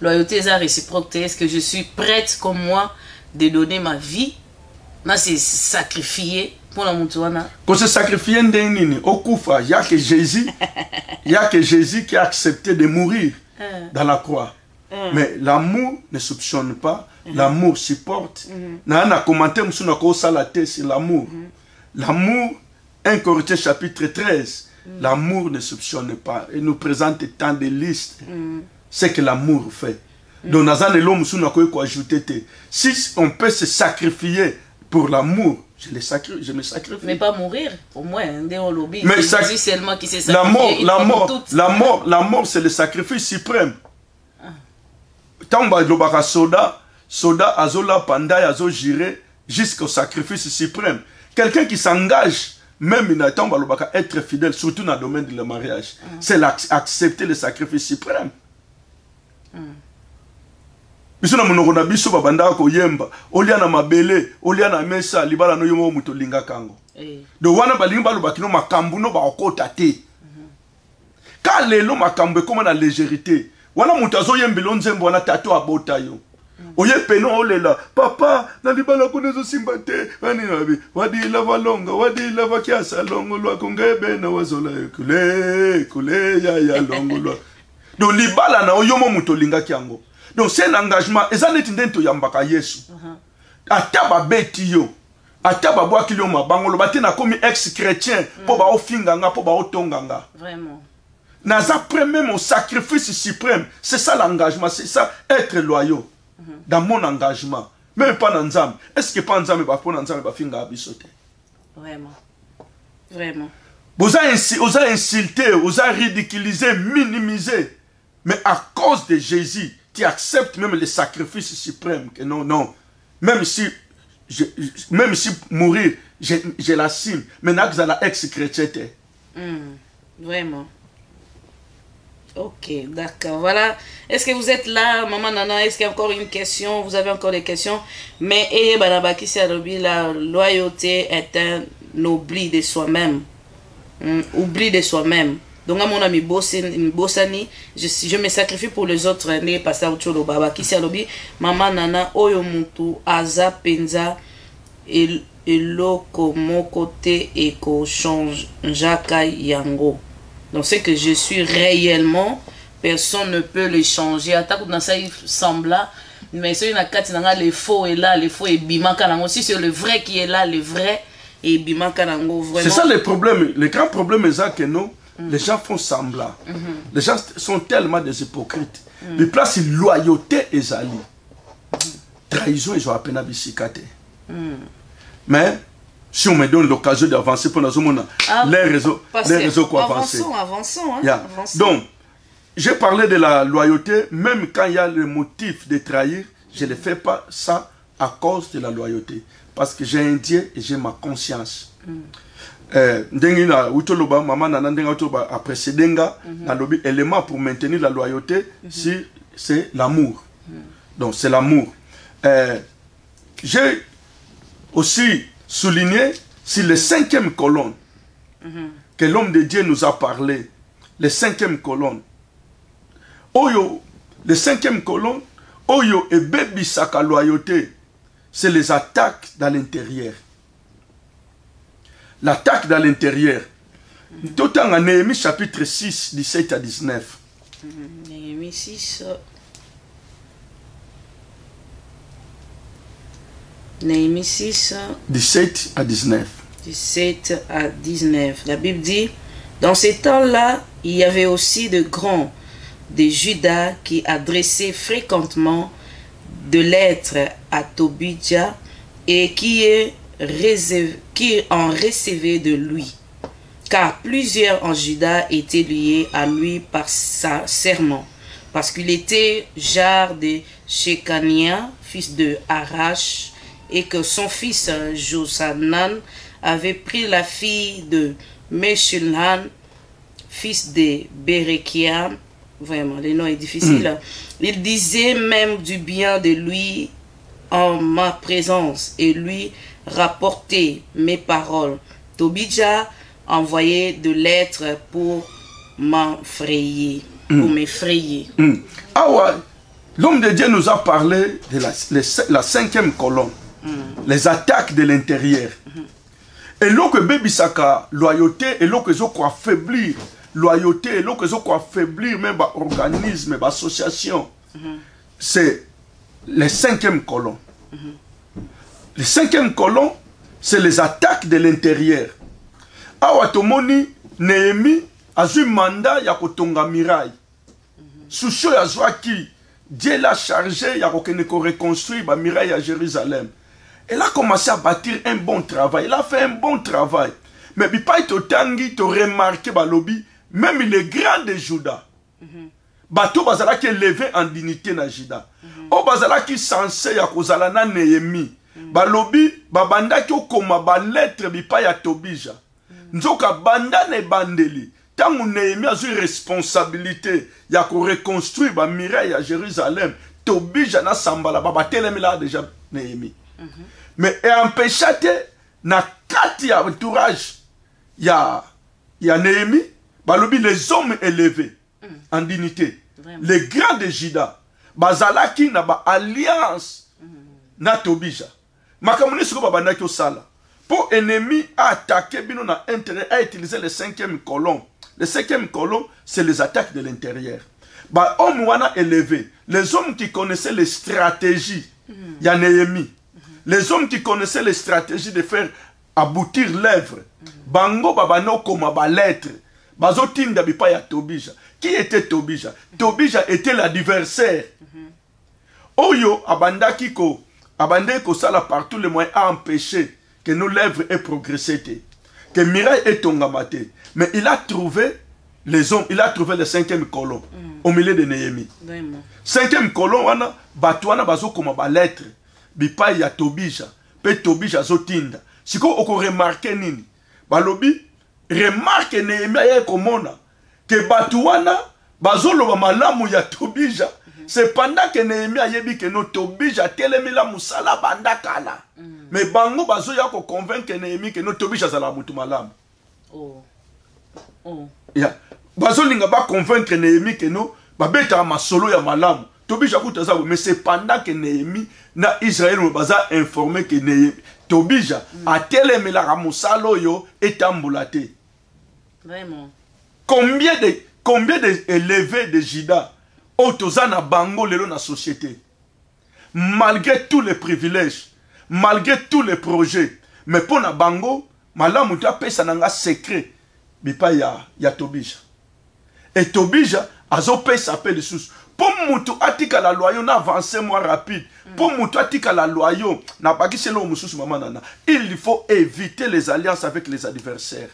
Loyauté est réciproque. Est-ce que je suis prête comme moi de donner ma vie? Là, c'est sacrifier. Quand se sacrifier au Koufa, il y a que Jésus, qui a accepté de mourir dans la croix. Mais l'amour ne soupçonne pas, l'amour supporte. On a commenté sur l'amour. L'amour, 1 Corinthiens chapitre 13, l'amour ne soupçonne pas. Il nous présente tant de listes. C'est que l'amour fait. Donc, si on peut se sacrifier pour l'amour, je me sacrifie. Mais pas mourir, au moins, mais c'est seulement qui s'est sacrifié. La mort, c'est le sacrifice suprême. Tant que soda azola panda azo giré jusqu'au sacrifice suprême. Quelqu'un qui s'engage, même il n'attend pas être fidèle, surtout dans le domaine du mariage, c'est accepter le sacrifice suprême. Biso na monoko na biso babanda ko yemba olia na mabele olia na mesa libala no yomo muto linga kango do wana balimba lo bakino makambu no ba okota te ka lelo makambu comme na légèreté wana muto azo yembelo nzembo wana tato abota yo oye peno olela papa na libala ko nezo simbate ani nabi wadi lava longa wadi lava kiasa longo lwa kongebe na wazola kule ya longo lwa do libala na yomo muto linga kiango. Donc c'est un engagement. Et ça n'est pas tout yambaka Yesu. Ataba beti yo. Ataba boa kilo mabangolo. Bate na komi ex-chrétien. Po ba ofinganga, po ba otonganga. Vraiment. Naza premier mon sacrifice suprême. C'est ça l'engagement. C'est ça être loyaux. Dans mon engagement. Même pas dans Nzam. Est-ce que pas Nzam ba po Nzam ba finga abisote? Vraiment. Vraiment. Vous avez insulté, vous avez ridiculisé, minimisé. Mais à cause de Jésus, tu acceptes même le sacrifice suprême. Que non, non. Même si mourir, je l'assume. Maintenant que la ex-chrétienne. Vraiment. Ok, d'accord. Voilà. Est-ce que vous êtes là, Maman Nana? Est-ce qu'il y a encore une question? Vous avez encore des questions? Mais la loyauté est un oubli de soi-même. Oubli de soi-même. Donc, à mon ami Bossani, je me sacrifie pour les autres. Maman Nana, Oyo Mutu, Aza Penza, Eloko Mokote, Eko Change, Jaka Yango. Donc, c'est que je suis réellement, personne ne peut le changer. Attaque dans ça, il semble là. Mais c'est une carte, le faux est là, le faux est bimankanango. Si c'est le vrai qui est là, le vrai est bimankanango. C'est ça le problème. Le grand problème, c'est que nous, les gens font semblant. Les gens sont tellement des hypocrites. Ils placent loyauté et zali. Trahison, ils ont à peine bicyclette. Mais si on me donne l'occasion d'avancer pour nous, les réseaux quoi avancer. Avançons. Hein? Yeah. Donc, j'ai parlé de la loyauté, même quand il y a le motif de trahir, je ne fais pas ça à cause de la loyauté. Parce que j'ai un Dieu et j'ai ma conscience. ndenge na utoloba maman nana ndenge utoloba après sedenga na lobby élément pour maintenir la loyauté c'est l'amour. Donc c'est l'amour. J'ai aussi souligné sur les 5e colonnes que l'homme de Dieu nous a parlé. Les 5e colonnes. Oyo, les 5e colonnes, Oyo et Bébi Saka loyauté, c'est les attaques dans l'intérieur. L'attaque dans l'intérieur. Tout en Néhémie chapitre 6, 17 à 19. Néhémie 6. Néhémie 6. 17 à 19. 17 à 19. La Bible dit, dans ces temps-là, il y avait aussi de grands de Juda qui adressaient fréquemment de lettres à Tobidja et qui en recevaient de lui. Car plusieurs en Juda étaient liés à lui par sa serment, parce qu'il était jarre de Shekania, fils de Arash, et que son fils Josanan avait pris la fille de Meshulam, fils de Berekia. Vraiment, le nom est difficile. Il disait même du bien de lui en ma présence et lui rapportait mes paroles. Tobidja envoyait de lettres pour m'effrayer. Pour m'effrayer. Ah ouais, l'homme de Dieu nous a parlé de la 5e colonne. Les attaques de l'intérieur. Et là que Bébi Saka, loyauté, et là que je crois affaiblir, loyauté, et là que je crois affaiblir même organisme, association, c'est les 5e colonnes. Les 5e colonnes, c'est les attaques de l'intérieur. Awa tomoni, Néhémie, a eu mandat, ya kotonga miraille. Soucho ya qui Dieu l'a chargé, il a reconstruit la miraille à Jérusalem. Elle a commencé à bâtir un bon travail. Il a fait un bon travail. Mais il pas été tangi, tu remarqué balobi, même les grands de Juda. Bato bazala qui est levé en dignité na Juda. O bazala qui censé ya kozala na Néhémie. Balobi babanda ki okoma ba lettre bi pa ya Tobija. Nzoka banda ne bandeli. Tant Néhémie a eu responsabilité, il y a qu'on reconstruit la muraille à Jérusalem. Tobija na sambala baba telemi là déjà Néhémie. Mais empêché na kati ya entourage ya Néhémie, balobi les hommes élevés en dignité. Vraiment. Les grands de Juda, bazalaki na ba alliance na Tobija. Makamuni siko babanda ki osala. Pour ennemi à attaquer, bino na intérêt à utiliser les 5e colonne. Les 5e colonne, c'est les attaques de l'intérieur. Bah, hommes wana élevé, les hommes qui connaissaient les stratégies, il y a Néhémie. Les hommes qui connaissaient les stratégies de faire aboutir l'œuvre. Bango babano koma ba lettre. Bazo tinda bipa ya Tobija. Qui était Tobija? Tobija était l'adversaire. Oyo abandaki ko abandeko sala partout les moyens à empêcher que nos lèvres aient progressé, que Miraille est tongamate. Mais il a trouvé les hommes, il a trouvé les 5e colonne au milieu de Néhémie. 5e colonne, wana batouana bazo koma ba lettre, bipa ya Tobija, pe Tobija zotinda. Siko oko remarqué nini, balobi remarque Néhémie ya komona que batouana bazo loba malamu ya Tobija. C'est pendant que Néhémie a dit que notre Tobija telemi la musala banda kala. Mais bango bazo ya ko convaincre Néhémie que notre Tobija zala mutu malamu. Ya bazo linga ba convaincre Néhémie que no babeta masolo ya malamu. Tobija kutaza mais c'est pendant que Néhémie na Israël baza informé que Tobija a telemi la musalo yo etambulate. Vraiment. Combien de élevés de Juda Otozana bango lelo na société. Malgré tous les privilèges, malgré tous les projets, mais pour na bango, malamu ta pesa nanga secret, bipa ya Tobija. Et Tobija azo pesa appel sous. Pour mutu atika la loyo na avancer moins rapide. Pour mutu atika la loyo na bakise lo mususu mama nana. Il faut éviter les alliances avec les adversaires.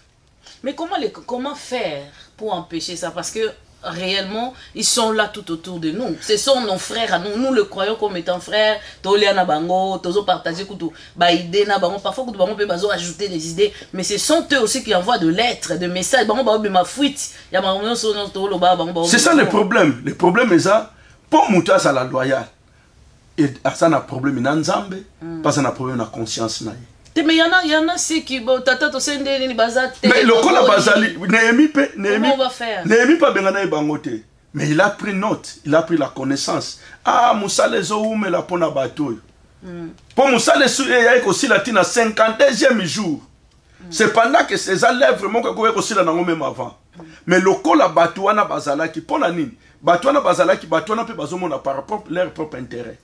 Mais comment faire pour empêcher ça? Parce que réellement, ils sont là tout autour de nous. Ce sont nos frères à nous. Nous le croyons comme étant frères. Toliana Bango, Tozo partager Koutou, Baïdé na Bango. Parfois, Koutou Bango peut ajouter des idées. Mais ce sont eux aussi qui envoient de lettres, de messages. Bango Bango ma fuite. C'est ça le problème. Le problème est ça. Pour Mouta, ça la loyale. Et ça a un problème dans Nzambe. Parce que ça a un problème dans la conscience. Mais il y en a ceux qui tata to sende ni bazate. Mais le col bazali Néhémie comment on va faire? Néhémie pas bengana bangote. Mais il a pris note, il a pris la connaissance. Ah Moussa les oume la pona bateau. Pour Moussa les sou y a aussi la tina 52e jour. C'est pendant que ces élèves vraiment que aussi la nango même avant. Mais le col bateau na bazala qui pona nini? Bateau na bazala qui bateau na pe bazomo na par rapport leur propre intérêt.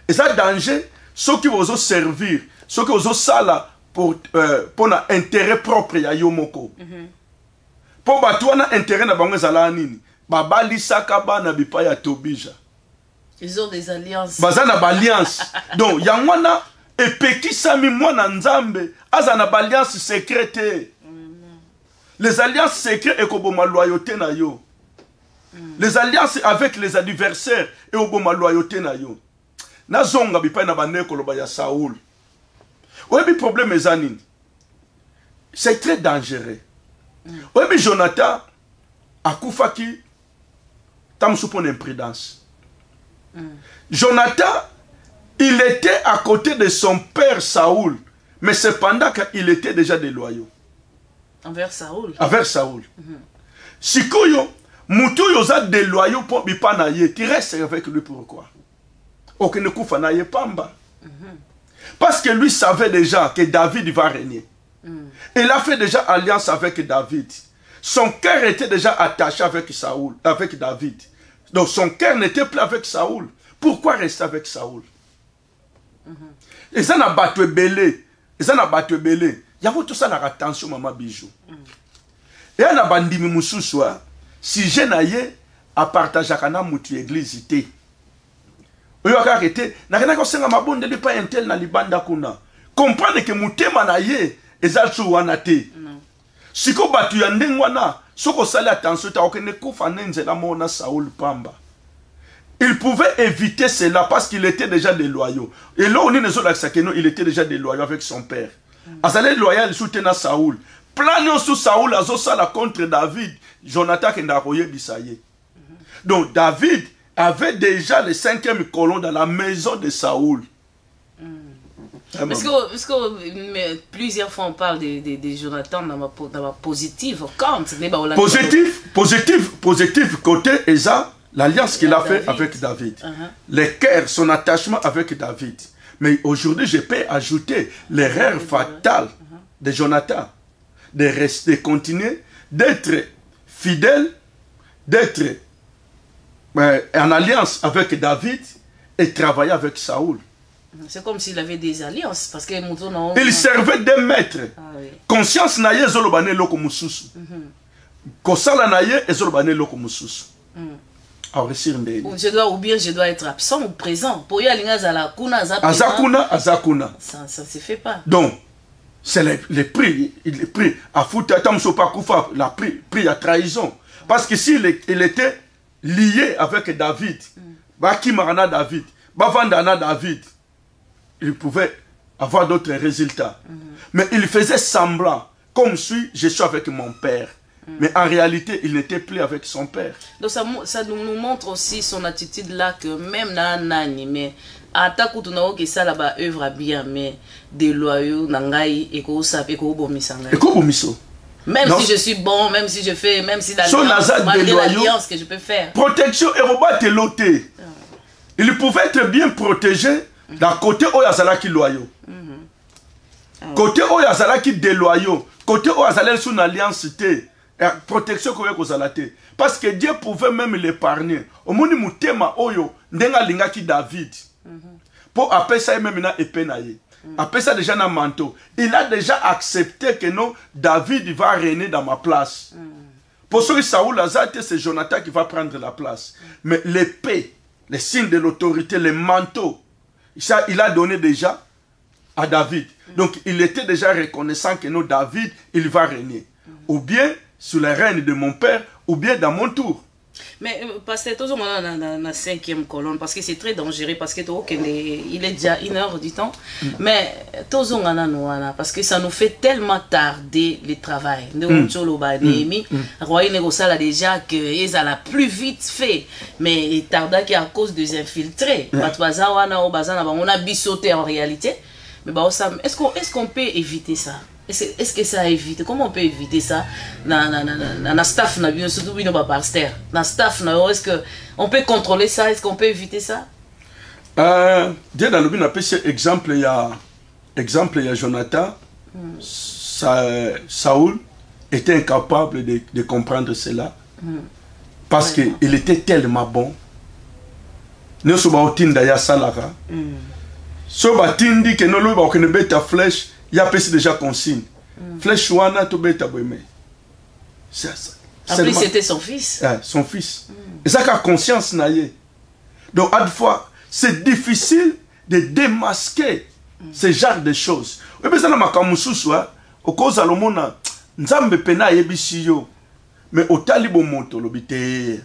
Et ça danger ceux qui vont servir ceux qui ont ça pour un intérêt propre ya yomoko. Pour batouana intérêt na bango zala nini? Babali sakaba na bipa ya tobija. Ils ont des alliances. Bazana alliance. Donc yangwana epeki sami mwana nzambe azana alliance secrète. Les alliances secrètes et koboma loyauté na yo. Les alliances avec les adversaires et oboma loyauté na yo. Na zonga bipa na baneko loba ya Saoul. Oui, le problème est Zanine. C'est très dangereux. Oui, mais Jonathan a Koufaki, tam soupon imprudence. Jonathan, il était à côté de son père Saoul, mais cependant qu'il était déjà déloyaux. Envers Saoul. Envers Saoul. Si Koyo, Moutou yoza déloyaux pour Bipanaye, tu restes avec lui pourquoi? Aucun Koufanaye Pamba. Parce que lui savait déjà que David va régner. Il a fait déjà alliance avec David. Son cœur était déjà attaché avec Saoul, avec David. Donc son cœur n'était plus avec Saoul. Pourquoi rester avec Saoul? Et ça n'a battu belé. Et ça n'a battu belé. Il y a tout ça la attention maman bijou. Et on a bandimi mususwa. Si je n'aille à partager avec notre église. Comprendre que mutema na ye ezalsu wana te. Siko batu ya ndengwana soko sali attention ta okene kufa nenzela mona Saoul Pamba. Il pouvait éviter cela parce qu'il était déjà déloyaux. Et là on est il était déjà déloyaux avec son père. Azalé loyal soutena Saoul. Plan sous Saoul azo sala contre David, Jonathan kenda roye bisaye. Donc David avait déjà le 5e colon dans la maison de Saoul. Parce que plusieurs fois on parle de Jonathan dans ma positive. Positif côté Esa, l'alliance qu'il a fait avec David. Le cœur, son attachement avec David. Mais aujourd'hui, je peux ajouter l'erreur fatale de Jonathan. De rester, continuer, d'être fidèle, d'être en alliance avec David et travailler avec Saoul. C'est comme s'il avait des alliances. Parce que il servait des maîtres. Conscience naye ezolobane loko mususu. Kosala naye ezolobane loko mususu. Ou bien je dois être absent ou présent. Pour y aller à Azakuna. Ça ne se fait pas. Donc, c'est le prix. Il est pris. À foutre, la prix à trahison. Parce que s'il était lié avec David, Bakimarana David, Bavandana David, il pouvait avoir d'autres résultats. Mais il faisait semblant, comme si je suis avec mon père. Mais en réalité, il n'était plus avec son père. Donc ça nous montre aussi son attitude là, que même dans Nani, mais à Takutunao qui ça là-bas œuvre bien, mais des loyaux, Nangai, et Bomiso. Même non. Si je suis bon, même si je fais, même si l'alliance que je peux faire. Protection et rebat est loté. Il pouvait être bien protégé d'un côté où il qui loyaux. Côté où il qui déloyaux. Côté où il y a une alliance. Protection parce que Dieu pouvait même l'épargner. Au monde mutema oyo ndenga lingaki David. Pour appeler ça même na epenaye. Appeler ça déjà na manteau. Il a déjà accepté que non David va régner dans ma place. Pour ceux qui Saoul Azate, c'est Jonathan qui va prendre la place. Mais l'épée, les signes de l'autorité, les manteaux, ça il a donné déjà à David. Donc il était déjà reconnaissant que non David, il va régner. Ou bien sous les règnes de mon père, ou bien dans mon tour. Mais pasteur, toujours dans la 5e colonne, parce que c'est très dangereux, parce que il est déjà 1 heure du temps. Mais toujours parce que ça nous fait tellement tarder le travail. Nous ça déjà que ils a la plus vite fait, mais il tarda à cause des infiltrés. On a bisauté en réalité. Mais est-ce qu'on peut éviter ça? Est-ce que ça évite? Comment on peut éviter ça dans la staff, surtout par staff? Est-ce qu'on peut contrôler ça? Est-ce qu'on peut éviter ça? Dieu dans le but, on appelle exemple, il y a Jonathan. Saoul était incapable de comprendre cela. Parce qu'il était tellement bon. Nous sommes Tinda Salara. Si on a dit que nous avons une flèche, il y a déjà consigne. Flèche wana to beta boime. En plus c'était son fils. Son fils. Et ça a conscience naïe. Donc à fois c'est difficile de démasquer ce genre de choses. Et bien ça na makamususwa au cause à l'omona nzambe pena yebisiyo. Mais au talibo moto lobite.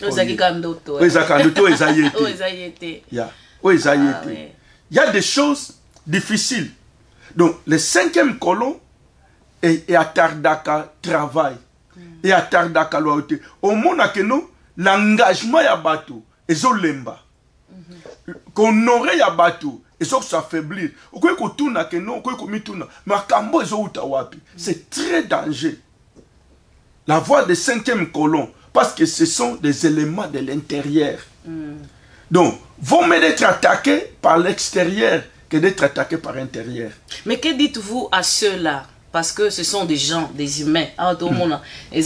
Ozaki kandoto. Ozaki kandoto ezayete. Ozayete. Ya. Ozayete. Il y a des choses difficiles. Donc, le 5e colon est à Tardaka travail. Et à Tardaka loyauté. Au monde que nous, l'engagement ya bateau, et zolemba. Qu'on aurait ya bateau, et ça s'affaiblir. Au quoi qu'on tourne que nous, au quoi qu'on tourne, mais kambo ezo utawapi. C'est très dangereux. La voie des 5e colon, parce que ce sont des éléments de l'intérieur. Donc, vaut mieux d'être attaqué par l'extérieur que d'être attaqué par l'intérieur. Mais que dites-vous à ceux-là? Parce que ce sont des gens, des humains. Tout le monde, ils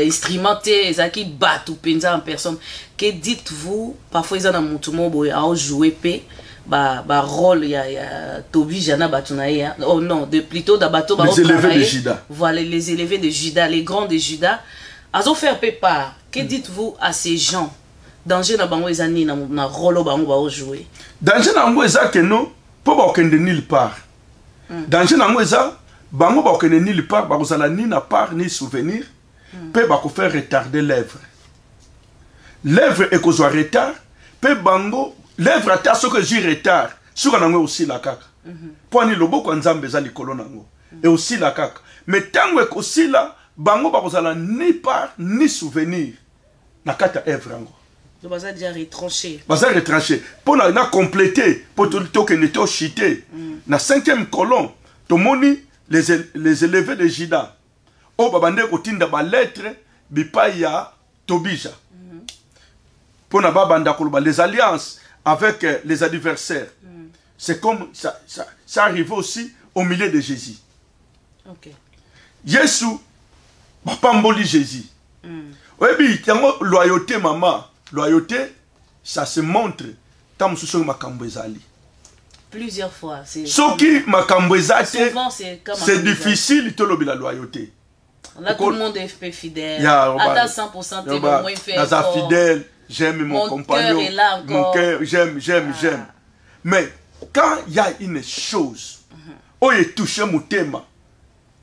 instrumentés, ils battent en personne. Que dites-vous? Parfois, ils ont un moutoumou à jouer rôle, il y a Tobi, Jana, Batunaïa. Oh non, plutôt d'Abato, les élevés de Juda. Voilà, les élevés de Juda, les grands de Juda. Ils ont fait part. Que dites-vous à ces gens? Danger na bango ezani na rolo bango ba jouer. Danger na bango ezake no po ba okende nulle part. Danger na bango eza bango ba okende nulle part ba kozala ni na part ni souvenir pe ba ko faire retarder l'œuvre. L'œuvre est kozwa retard pe bango l'œuvre ata so que j'ai retard suka nango aussi la kaka. Po ni loboko nzambe za likolo nango et aussi la kaka. Mais tango ko sila bango ba kozala ni part ni souvenir na kata œuvre ngo. Le bazar déjà retranché. Bazar retranché. Pour na compléter, pour tout le temps que nous sommes chité. Na 5e colonne, tout le monde, les élevés de Juda. Au babande kotinda ba lettre, bipaya Tobija. Pour na babanda koloba les alliances avec les adversaires. C'est comme ça arrive aussi au milieu de Jésus. OK. Jésus, bapamboli Jésus. Oui, bi tango loyauté maman. Loyauté, ça se montre tant que plusieurs fois. C'est difficile de la loyauté. Là, tout le monde est fidèle. À 100%, tu es moins fidèle. J'aime mon compagnon. Mon cœur, j'aime. Mais quand il y a une chose, où il touche mon thème,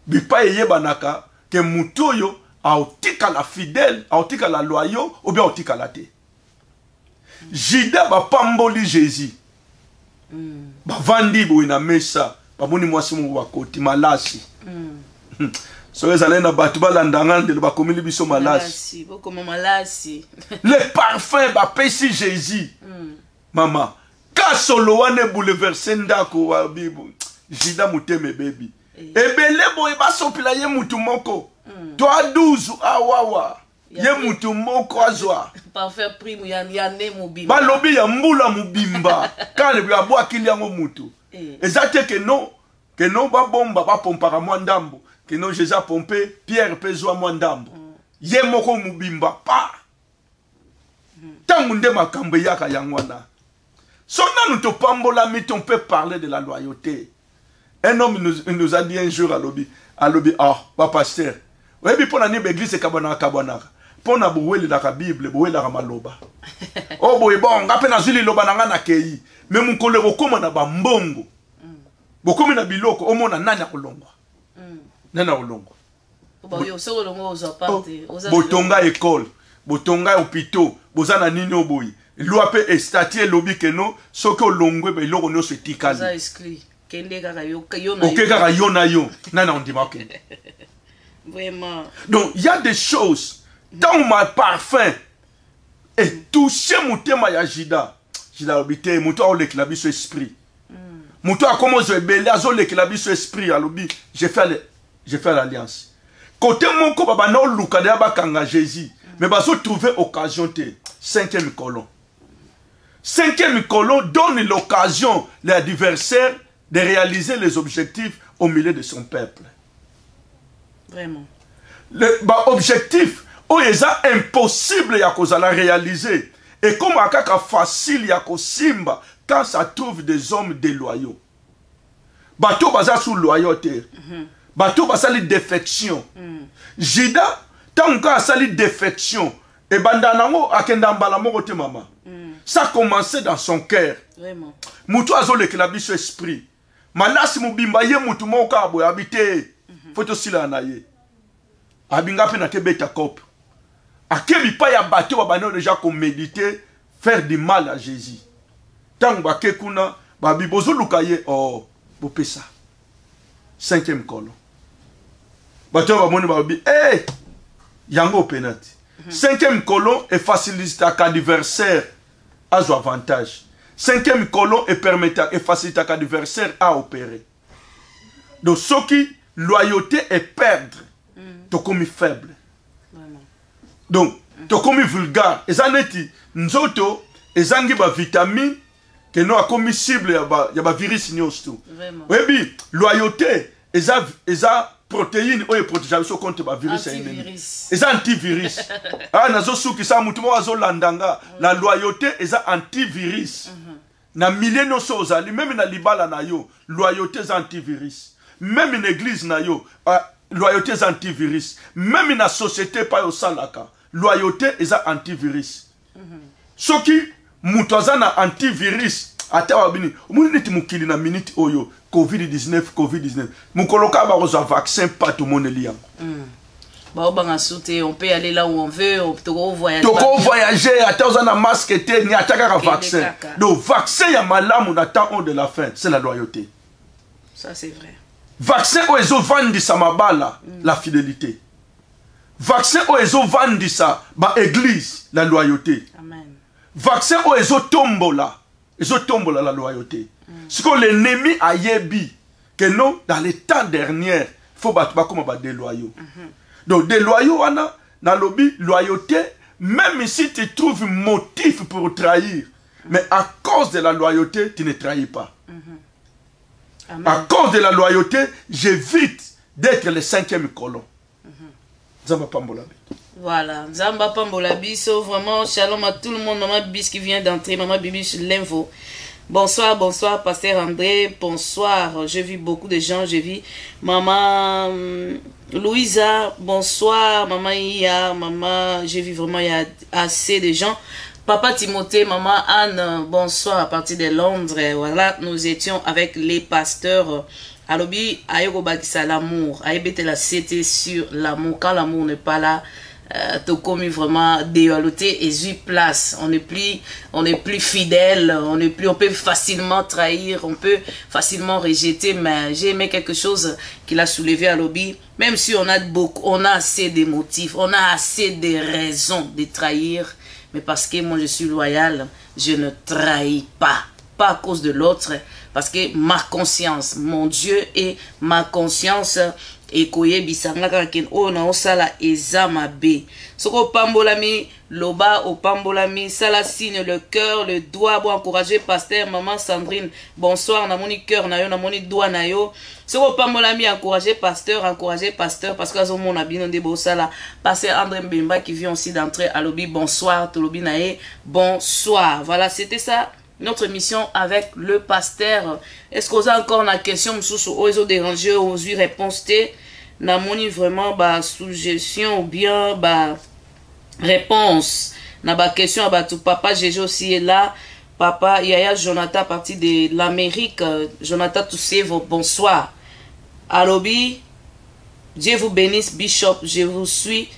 il n'y a pas que Moutoyo a otika la fidèle, a otika la loyau, ou bien otika la thé. Juda va pamboli Jésus. Ba vandi bo ina mesa, ba moni mwasi mu wakoti malasi. So ezale na batu balandanga de ba komili biso malasi. Malasi. Le parfum ba pesi Jésus. Maman, ka solo wane bouleverser ndako wa bibo. Juda muteme baby. Ebele bo e ba sopila ye mutu moko. Toi 12 awawa. Ye mutu moko azwa. Parfait prime yane mubimba. Balobi ya mbula mubimba. Quand le bois qu'il y a mutu. Exacte que non ba bomba ba pompara mwandambo. Que non Jésus a pompé Pierre pezwa mwandambo. Ye moko mubimba pa. Tangu nde makambo yaka yangwana. Sona nous te pambola mais on peut parler de la loyauté. Un homme nous a dit un jour à lobby, pas pasteur. Oui, puis pour la l'église c'est kabonaka. Pour na bouweli la Bible, bouweli la maloba. Oh boy bon, ngape na zuli loba nanga na kei. Mais mon kolero koma na bambongo. Bokomi na biloko, omona nani akolongwa. Nani akolongwa. botonga école, botonga hôpitaux, bozana nini oboyi. Loi pe estatie lobi keno, soko longwe be loko no se tikali. Ça exclut. Kende kaka yo na yo. Nana on dit ma Vraiment. Donc il y a des choses dans ma parfum et toucher mon thème ya Jida. Jida obité muto o lekla biso esprit. Muto a comment je belé azo lekla biso esprit alobi, j'ai fait l'alliance. Côté mon ko baba no luka de bakanga Jésus, mais bazo trouver occasion té. 5e colon. 5e colon donne l'occasion à l'adversaire de réaliser les objectifs au milieu de son peuple. Vraiment. L'objectif, c'est impossible à réaliser. Et comme c'est facile à simba quand ça trouve des hommes déloyaux. Bateau basa sous loyauté. Bateau basa les défections. Jida, tant que ça les défections, et bandanango akendambala mokote mama. Ça a commencé dans son cœur. Vraiment. Moutou azo le klabi esprit. Malasi mubimba ye moutou moka aboy habité. Faut sila naye. Abinga pe na te beta cop. Akebi pa ya bateau babano déjà qu'on méditer faire du mal à Jésus. Tant ba ke kuna ba bibozo lukaye oh bopesa. 5e colon. Bateau ba moni ba bi eh yango penalty. 5e colon est facilité à l'adversaire à son avantage. 5e colon est permettant et facilite à l'adversaire à opérer. Donc ce qui loyauté est perdre, tu comme faible. Donc tu comme vulgaire. Et ça n'est nzoto et zangi ba vitamine que nous a comme cible y a ba virus tout. Oui bien loyauté et ça protéine ou protégeable contre le virus et ça antivirus. Ah nazo souki sa mutumo azo landanga la loyauté et ça antivirus. Na milliers no sozali même na libala na yo loyauté c'est antivirus. Même une église na yo loyauté c'est antivirus. Même na société pa yo salaka loyauté et ça antivirus. Ce qui mutoza na antivirus ata wabini umuniti mukili na minute oyo COVID-19 mukoloka ba roza vaccin pas tout monde liam. Bah on peut aller là où on veut, on peut voyager. Toko voyager ata na masque te ni ataka vaccin. Donc vaccin ya malamu na temps de la fin, c'est la loyauté. Ça c'est vrai. Vaccin o ezo vandisa mabala la fidélité. Vaccin o ezo vandisa ba église la loyauté. Amen. Vaccin o ezo tombola la loyauté. Ce que l'ennemi a yebi, que non, dans les temps derniers, il faut battre comme des loyaux. Donc, des loyaux, on a, dans lobby, loyauté, même si tu trouves un motif pour trahir, mais à cause de la loyauté, tu ne trahis pas. À cause de la loyauté, j'évite d'être le 5e colon. Zamba Pambolabi. Voilà, Zamba Pambolabi, vraiment, shalom à tout le monde, maman Bis qui vient d'entrer, maman Bibi sur l'info. Bonsoir, bonsoir, pasteur André, bonsoir, j'ai vu beaucoup de gens, j'ai vu maman Louisa, bonsoir, maman Iya, maman, j'ai vu vraiment, il y a assez de gens. Papa Timothée, maman Anne, bonsoir à partir de Londres, voilà, nous étions avec les pasteurs. Alobi, ayoko bakisa l'amour, ayebete la cité sur l'amour, quand l'amour n'est pas là, t'as commis vraiment déloyauté et j'y place. On n'est plus fidèle, on peut facilement trahir, on peut facilement rejeter, mais j'ai aimé quelque chose qu'il a soulevé à Lobby. Même si on a assez de motifs, on a assez de raisons de trahir, mais parce que moi je suis loyal, je ne trahis pas à cause de l'autre, parce que ma conscience, mon Dieu et ma conscience et koye bisanga kaken o na osala ezama be soko pambolami loba o pambolami sala signe le cœur le doigt pour encourager pasteur maman Sandrine bonsoir na moni cœur na yo na moni doigt na yo soko pambolami encourager pasteur parce que azo mona bino de bosala pasteur André Mbemba qui vient aussi d'entrer à lobby bonsoir to lobby nae bonsoir voilà c'était ça notre mission avec le pasteur. Est-ce que vous avez encore une question aux dérangés, aux réponses n'a moni vraiment ba suggestion ou bien ba réponse na ba question ba tout papa Jésus aussi est là papa Yaya Jonathan à partir de l'Amérique Jonathan Toussé bonsoir Alobi Dieu vous bénisse, Bishop. Je vous suis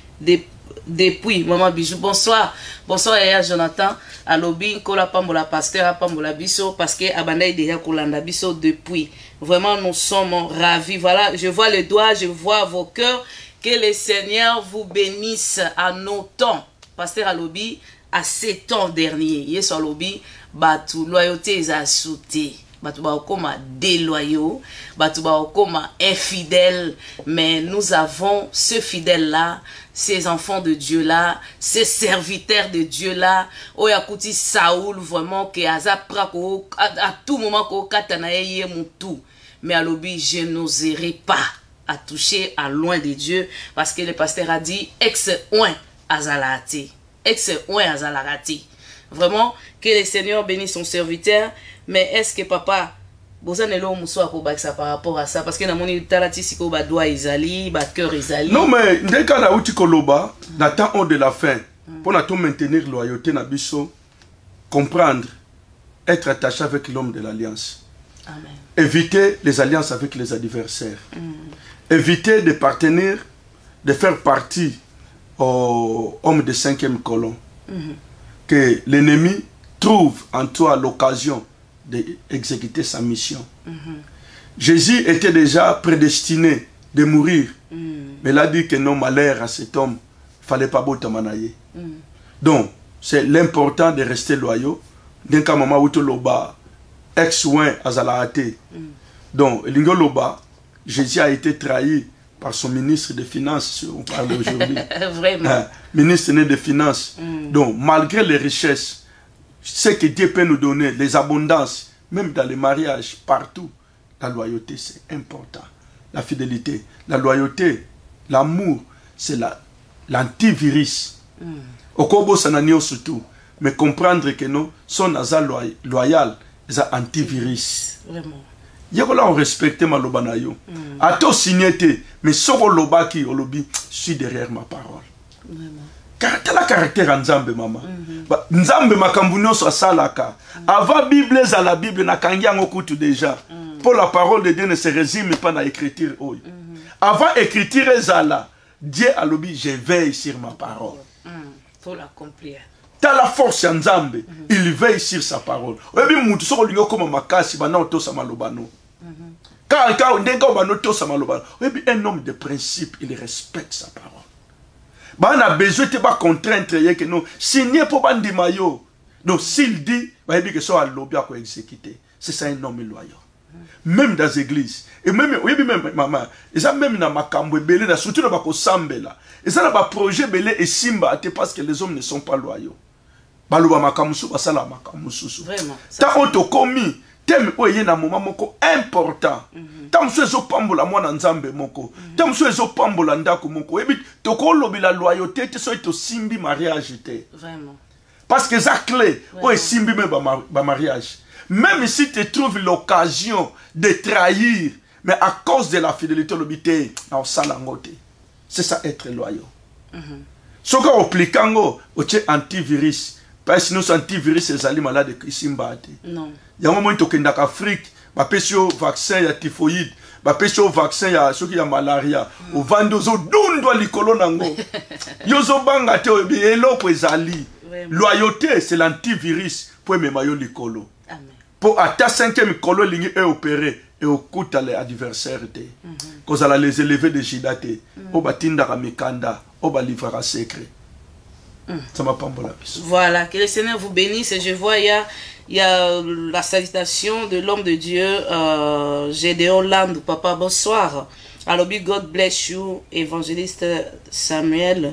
depuis. Maman Bijou, bonsoir. Bonsoir, Yaya Jonathan. Alobi, Kola Pambola Pasteur, Pambola Bisso, parce que Abanda déjà Kolanda Bisso depuis. Vraiment, nous sommes ravis. Voilà, je vois le doigt, je vois vos cœurs. Que le Seigneur vous bénisse à nos temps. Pasteur Alobi, à 7 ans dernier. Yes, Alobi, batu loyauté est assoutée. Batu ba okoma déloyaux, batu ba okoma infidèles, mais nous avons ce fidèle-là, ces enfants de Dieu-là, ces serviteurs de Dieu-là, Oyakouti Saoul, vraiment, que Azaprako, à tout moment, ko Katanaye Moutou. Mais à l'obi, je n'oserai pas à toucher à loin de Dieu, parce que le pasteur a dit, ex-oin Azalati, ex-oin Azalati. Vraiment, que le Seigneur bénisse son serviteur. Mais est-ce que papa, vous avez ça par rapport à ça? Parce que dans mon talati, si vous avez doigt isali, votre cœur isali. Non, mais dès qu'on a outil koloba, d'attendre de la fin, pour maintenir loyauté nabiso, comprendre, être attaché avec l'homme de l'alliance. Éviter les alliances avec les adversaires. Éviter de partenir, de faire partie aux hommes de 5e colonne. Que l'ennemi trouve en toi l'occasion d'exécuter sa mission. Jésus était déjà prédestiné de mourir. Mais il a dit que non, malheur à cet homme, il ne fallait pas botamanaye. Donc, c'est l'important de rester loyaux. D'un cas, maman, où tu l'as ex-ouin azalaate. Donc, Lingo Loba, Jésus a été trahi par son ministre des Finances, on parle aujourd'hui. Vraiment. Ministre des Finances. Donc, malgré les richesses, ce que Dieu peut nous donner, les abondances, même dans les mariages, partout, la loyauté, c'est important. La fidélité, la loyauté, l'amour, c'est l'antivirus. Au Kobo, ça n'a surtout. Mais comprendre que non, son asa loyal, c'est antivirus. Vraiment. Yagola on respecte ma lobanayo. Ato signété, mais soko lobaki olobi, je suis derrière ma parole. Vraiment. Car tel caractère en Nzambe maman. Nzambe makambuno so salaka. Avant Bible à la Bible na kangia ngokutu déjà. Pour la parole de Dieu ne se résume pas dans l'écriture. Avant écriture zala, Dieu a lobi, je veille sur ma parole. Pour l'accomplir. T'as la force en Nzambe, il veille sur sa parole. Oyebi mutu soko lingo comme makasi bana otosa malobano. Quand ndenge bana otosa malobano, oyebi un homme de principe, il respecte sa parole. On a besoin de pas contraindre que non signer pour bandi mayo. Donc s'il dit, oyebi que soit lobby à exécuter. C'est ça un homme loyal. Même dans les églises. Et même, oui, même, maman, et ça même dans ma cambo belé, surtout dans ma sambela. Et ça dans ma projet belé et simba, parce que les hommes ne sont pas loyaux. Baluba makamusu, basala makamusu. Vraiment. Ta auto commis, thème où il y a un moment important. Tam so pambola mwana nzambe moko. Tam so pambola ndako moko. Ebi toko lobi la loyauté, te so to simbi mariage te. Vraiment. Parce que ça clé, où est simbi même ba mariage. Même si tu trouves l'occasion de trahir, mais à cause de la fidélité, l'obité, c'est ça être loyal. Ce qu'on applique, c'est antivirus. Parce que nous sommes antivirus, c'est les malades qui sont malades. Non. Il y a un moment où tu es en Afrique, tu as un vaccin, il y a typhoïde, tu as un vaccin, il y a malaria. Tu as un loyauté, c'est l'antivirus pour me maillot l'icolo. Pour atta 5e colo ligne est opéré et au coup les adversaires cause à les élever de jidate au batinda ramikanda au balivra secret. Ça m'a pas la piste. Voilà, que le Seigneur vous bénisse. Et je vois il y a la salutation de l'homme de Dieu Gédéon Land. Papa, bonsoir. Alors, God bless you, évangéliste Samuel.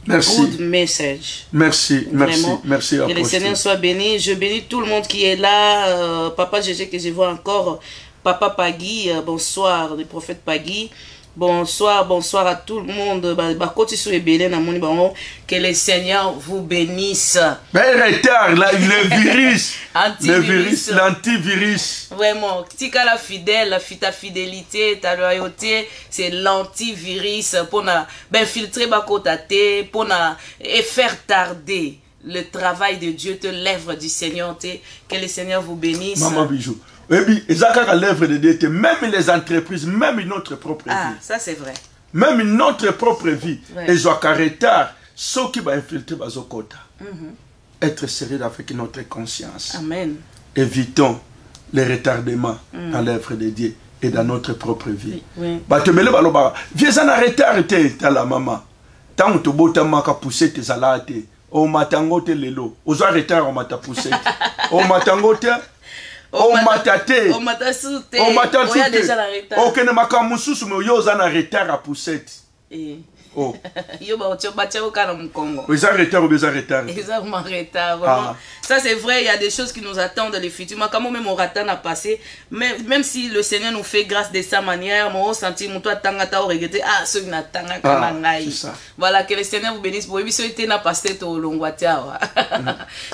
Merci. Good message. Merci, vraiment. Merci. Que le Seigneur soit béni. Je bénis tout le monde qui est là. Papa Gégé, que je vois encore. Papa Pagui, bonsoir, le prophète Pagui. Bonsoir, bonsoir à tout le monde. Que le Seigneur vous bénisse. Le virus, l'antivirus. Vraiment, tika la fidèle, ta fidélité, ta loyauté, c'est l'antivirus pour filtrer pour faire tarder le travail de Dieu, l'œuvre du Seigneur. Que le Seigneur vous bénisse. Maman Bijou. Et puis, ils ont l'œuvre de Dieu, même les entreprises, même notre propre vie. Ah, ça c'est vrai. Même notre propre vie. Ouais. Et je dois retard, ceux qui vont infiltrer Bazokota. Être sérieux avec notre conscience. Amen. Évitons les retardements dans l'œuvre de Dieu et dans notre propre vie. Oui. Batemele baloba, viens en retard ta la maman. Tant que tu as poussé tes salates, au matangote lelo, aux retard on m'a poussé. Au matangote, au matate, au matasute, au matasute. il y a déjà la retard. Au kene makamususu me yo za na retard à poussette. Oh. Yo ba otio batia au kana mkongo. Ils ont retard ou ils ont retard. Exactement retard. Vraiment. Ah. Ça c'est vrai, il y a des choses qui nous attendent dans le futur. Mais comment même on ratane à passer, même si le Seigneur nous fait grâce de sa manière, moi on sentit mon toi tangata au regretter ah ce na tanga kamangai. Voilà, que le Seigneur vous bénisse. Pour émission était na pasteur to longwatia.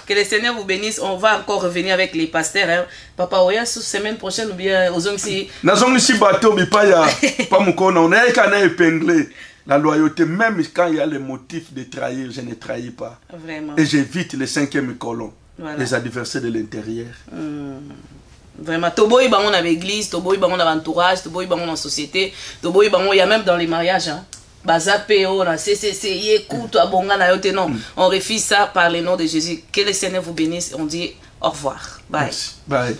Que le Seigneur vous bénisse. On va encore revenir avec les pasteurs hein. Papa Oya sous semaine prochaine ou bien aux si nazongi si bateau mais pas ya pas mukona on est kana épinglé. La loyauté, même quand il y a le motif de trahir, je ne trahis pas. Vraiment. Et j'évite les 5e colons, voilà. Les adversaires de l'intérieur. Vraiment. Toboy bangon dans l'église, toboy bangon dans l'entourage, toboy bangon dans la société, toboy bangon, il y a même dans les mariages. Hein. Bazapéo, na CCC, écoute, abonga na yote, non. On refuse ça par le nom de Jésus. Que le Seigneur vous bénisse. On dit au revoir. Bye. Merci. Bye.